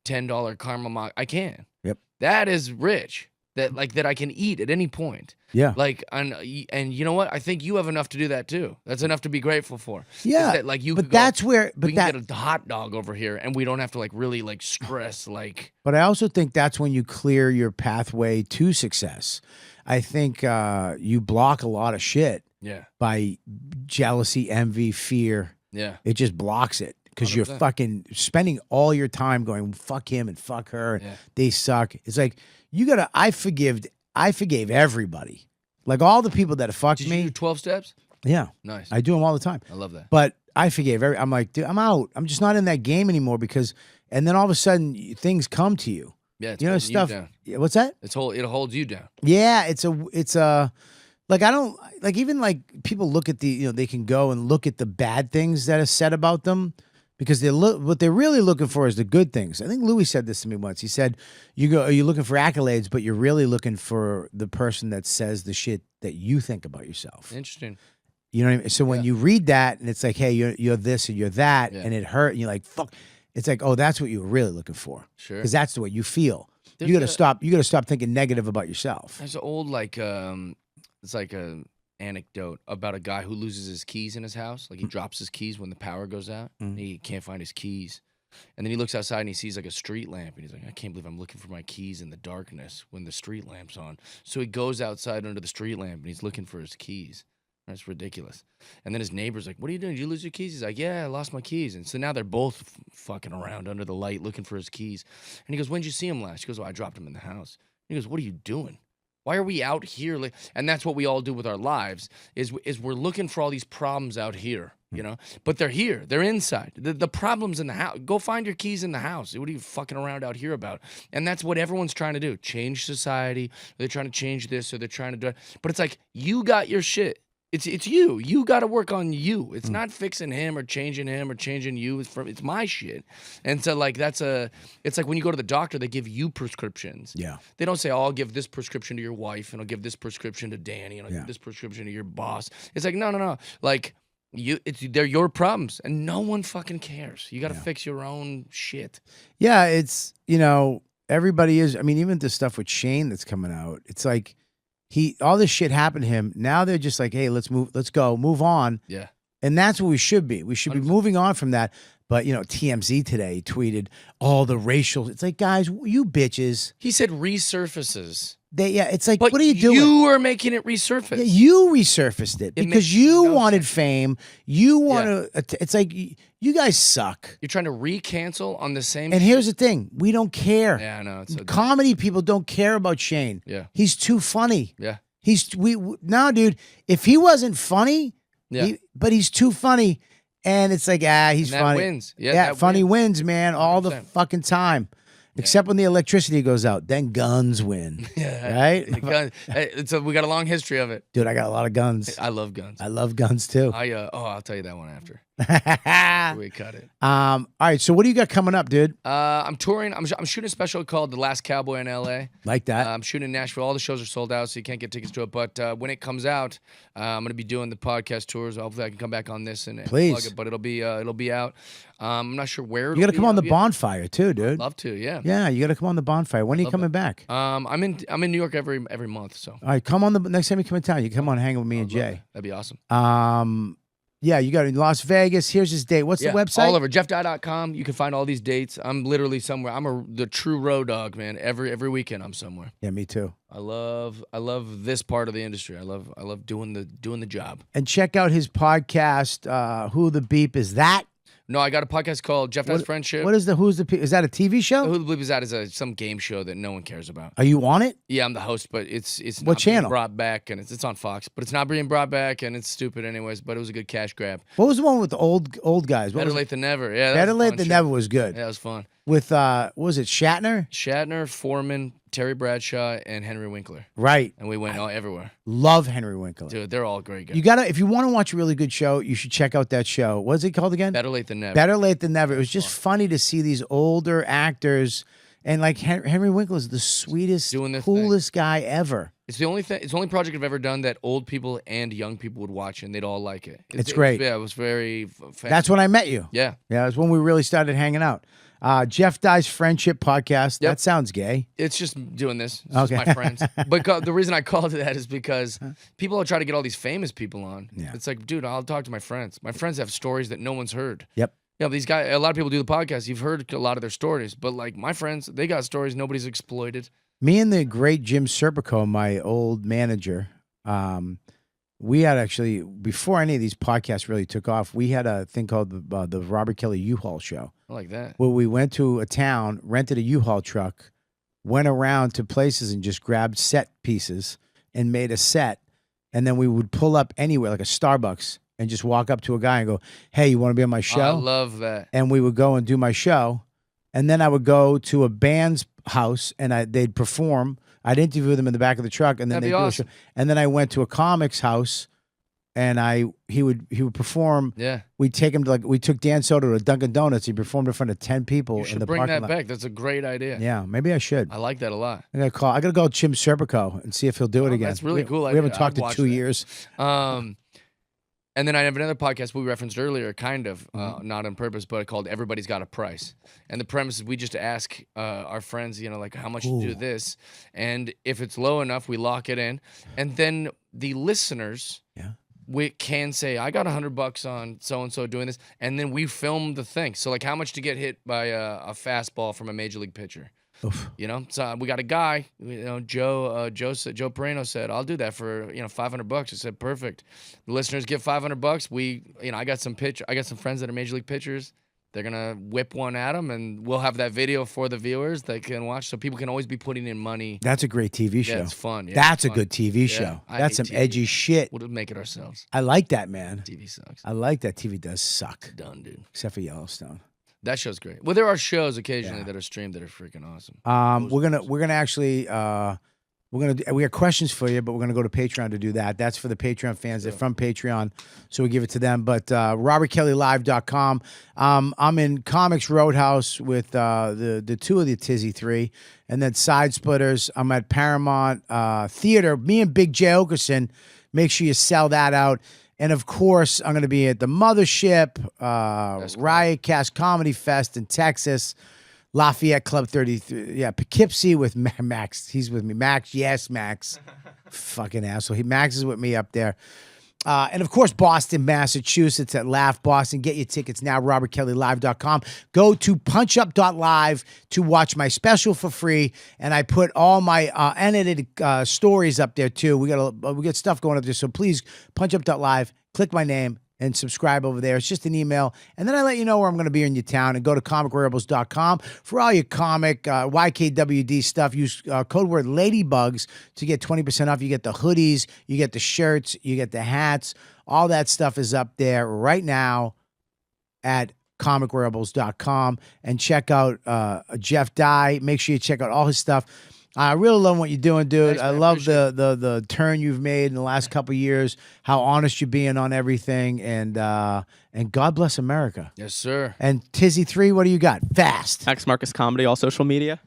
$10 caramel mocha, I can. Yep. That is rich. That I can eat at any point. Yeah. Like and you know what? I think you have enough to do that too. That's enough to be grateful for. Yeah. That, like you. But could go, that's where. we But can that. get a hot dog over here, and we don't have to like really like stress like. But I also think that's when you clear your pathway to success. I think you block a lot of shit Yeah. by jealousy, envy, fear. Yeah. It just blocks it because you're 100%. fucking spending all your time going fuck him and fuck her. And Yeah. They suck. It's like you gotta. I forgave everybody. Like all the people that have fucked Did you me. do 12 steps? Yeah, Nice. I do them all the time. I love that. But I forgave I'm like, dude, I'm out. I'm just not in that game anymore because. And then all of a sudden things come to you. Yeah. It's You know holding stuff. down. Yeah, what's that? It holds you down. Yeah, it's a like I don't like even like people look at they can go and look at the bad things that are said about them because what they're really looking for is the good things. I think Louis said this to me once. He said, are you looking for accolades, but you're really looking for the person that says the shit that you think about yourself. Interesting. You know what I mean? So when you read that and it's like, hey, you're this and you're that, Yeah. and it hurt, and you're like, fuck. It's like, oh, that's what you were really looking for. Sure. Because that's the way you feel. There's You gotta stop thinking negative about yourself. There's an old like it's like a anecdote about a guy who loses his keys in his house. Like he drops his keys when the power goes out. And he can't find his keys. And then he looks outside and he sees like a street lamp. And he's like, I can't believe I'm looking for my keys in the darkness when the street lamp's on. So he goes outside under the street lamp and he's looking for his keys. That's ridiculous. And then his neighbor's like, what are you doing? Did you lose your keys? He's like, yeah, I lost my keys. And so now they're both fucking around under the light looking for his keys. And he goes, when did you see him last? She goes, oh, I dropped him in the house. He goes, what are you doing? Why are we out here? And that's what we all do with our lives is we're looking for all these problems out here, you know? But they're here. They're inside. The problem's in the house. Go find your keys in the house. What are you fucking around out here about? And that's what everyone's trying to do. Change society. They're trying to change this or they're trying to do it. But it's like, you got your shit. It's you. You got to work on you. It's not fixing him or changing you. It's my shit. And so like it's like when you go to the doctor, they give you prescriptions. Yeah. They don't say, oh, I'll give this prescription to your wife and I'll give this prescription to Danny and I'll give this prescription to your boss. It's like, no. Like they're your problems and no one fucking cares. You got to fix your own shit. Yeah, it's, everybody is, I mean, even the stuff with Shane that's coming out, it's like, all this shit happened to him. Now they're just like, hey, let's go, move on. Yeah. And that's what we should be. We should be moving on from that. But, TMZ today tweeted all the racial. It's like, guys, you bitches. He said resurfaces. It's like, But what are you doing? You are making it resurface. Yeah, you resurfaced it because makes you no wanted sense. fame. You want to, it's like, you guys suck. You're trying to re-cancel on the same And here's the thing. We don't care. Yeah, I know. It's so Comedy people don't care about Shane. Yeah. He's too funny. Yeah. No, dude, if he wasn't funny, Yeah. but he's too funny. And it's like, he's And that funny. wins. Yeah, Yeah, that funny wins, man, all the 100%. fucking time. Except when the electricity goes out, then guns win. Right? So we got a long history of it. Dude, I got a lot of guns. I love guns. I love guns too. I'll tell you that one after. We cut it. All right, so what do you got coming up, dude? I'm touring. I'm shooting a special called The Last Cowboy in LA. Like that? I'm shooting in Nashville. All the shows are sold out, so you can't get tickets to it. But when it comes out, I'm going to be doing the podcast tours. Hopefully, I can come back on this and Please. plug it. But it'll be out. I'm not sure where. You got to come on the bond. bonfire too, dude. Love to, yeah. Yeah, you got to come on the bonfire. When are you coming back? I'm in New York every month, so All right, come on the next time you come in town. You come on hang with me and Jay. that'd be awesome. Yeah, you got it in Las Vegas. Here's his date. What's the website? All over jeffdye.com. You can find all these dates. I'm literally somewhere. I'm the true road dog, man. Every weekend I'm somewhere. Yeah, me too. I love this part of the industry. I love doing the job. And check out his podcast. Who the Beep is that? No, I got a podcast called Jeff Does Friendship. What is the Who's the Beep? Is that a TV show? Who the Bleep is that? Is some game show that no one cares about. Are you on it? Yeah, I'm the host, but it's What not being channel? brought back, and it's on Fox, but it's not being brought back, and it's stupid anyways. But it was a good cash grab. What was the one with the old guys? What Better was late than never. Yeah, that Better was a Late fun Than show. Never was good. Yeah, it was fun. With what was it Shatner? Shatner, Foreman, Terry Bradshaw, and Henry Winkler. Right. And we went everywhere. Love Henry Winkler. Dude, they're all great guys. You gotta, if you want to watch a really good show, you should check out that show. What's it called again? Better late than never. Better Late Than Never. It was just funny to see these older actors, and like Henry Winkler is the sweetest, Doing their coolest guy ever. It's the only thing. It's the only project I've ever done that old people and young people would watch, and they'd all like it. It's great. Yeah, it was very. That's when I met you. Yeah. Yeah, that's when we really started hanging out. Jeff Dye's Friendship Podcast. Yep. That sounds gay. It's just doing this. It's Okay. just my friends. But the reason I called it that is because people will try to get all these famous people on. Yeah. It's like, dude, I'll talk to my friends. My friends have stories that no one's heard. Yep. Yeah, these guys. A lot of people do the podcast. You've heard a lot of their stories, but like my friends, they got stories nobody's exploited. Me and the great Jim Serpico, my old manager, we had actually, before any of these podcasts really took off, we had a thing called the Robert Kelly U-Haul show, I like that. where we went to a town, rented a U-Haul truck, went around to places and just grabbed set pieces and made a set. And then we would pull up anywhere, like a Starbucks, and just walk up to a guy and go, hey, you want to be on my show? I love that. And we would go and do my show. And then I would go to a band's house and they'd perform. I'd interview them in the back of the truck, and then That'd they'd be do awesome. a show. And then I went to a comic's house, and he would perform. Yeah. We'd take him to we took Dan Soto to a Dunkin' Donuts. He performed in front of 10 people You in should the bring parking that lot. back. That's a great idea. Yeah, maybe I should. I like that a lot. I gotta go Jim Serpico and see if he'll do it again. That's really cool We idea. haven't talked I'd in watch 2 that. years. And then I have another podcast we referenced earlier, kind of, Mm-hmm. not on purpose, but called Everybody's Got a Price. And the premise is we just ask our friends, like how much to do this. And if it's low enough, we lock it in. And then the listeners we can say, I got $100 on so-and-so doing this, and then we film the thing. So, like, how much to get hit by a fastball from a major league pitcher? Oof. You know, so we got a guy, Joe Perino said, I'll do that for, $500. I said, perfect. The listeners get $500. I got some friends that are major league pitchers. They're going to whip one at them, and we'll have that video for the viewers that can watch, so people can always be putting in money. That's a great TV show. Yeah, it's fun. Yeah, That's it's a good TV show. I That's some hate TV. edgy shit. We'll make it ourselves. I like that, man. TV sucks. I like that. TV does suck. Done, dude. Except for Yellowstone. That show's great. Well, there are shows occasionally that are streamed that are freaking awesome. We're gonna actually we have questions for you, but we're gonna go to Patreon to do that. That's for the Patreon fans. They're from Patreon, so we give it to them. But RobertKellyLive.com. I'm in Comics Roadhouse with the two of the Tizzy Three, and then Side Splitters. I'm at Paramount Theater. Me and Big J Okerson. Make sure you sell that out. And of course, I'm going to be at the Mothership, Riot Cast Comedy Fest in Texas, Lafayette Club 33. Yeah, Poughkeepsie with Max. He's with me. Max, yes, Max. Fucking asshole. Max is with me up there. And of course, Boston, Massachusetts at Laugh Boston. Get your tickets now, RobertKellyLive.com. Go to punchup.live to watch my special for free. And I put all my edited stories up there too. We got stuff going up there. So please, punchup.live, click my name, and subscribe over there. It's just an email. And then I let you know where I'm going to be in your town. And go to comicrebels.com for all your comic YKWD stuff. Use code word Ladybugs to get 20% off. You get the hoodies, you get the shirts, you get the hats. All that stuff is up there right now at comicrebels.com. And check out Jeff Dye. Make sure you check out all his stuff. I really love what you're doing, dude. Thanks, I man. love the turn you've made in the last couple of years, how honest you're being on everything, and God bless America. Yes, sir. And Tizzy 3, what do you got? Fast. X Marcus Comedy, all social media.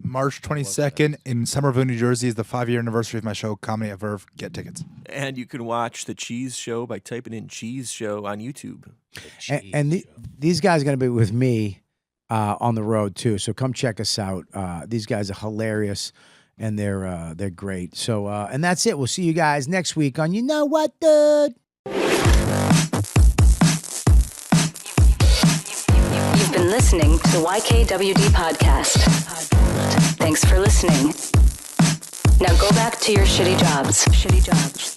March 22nd in Somerville, New Jersey is the 5-year anniversary of my show, Comedy at Verve. Get tickets. And you can watch The Cheese Show by typing in Cheese Show on YouTube. And these guys are going to be with me on the road too, so come check us out. These guys are hilarious, and they're great. So and that's it. We'll see you guys next week on You Know What, Dude. You've been listening to the YKWD podcast. Thanks for listening. Now go back to your shitty jobs.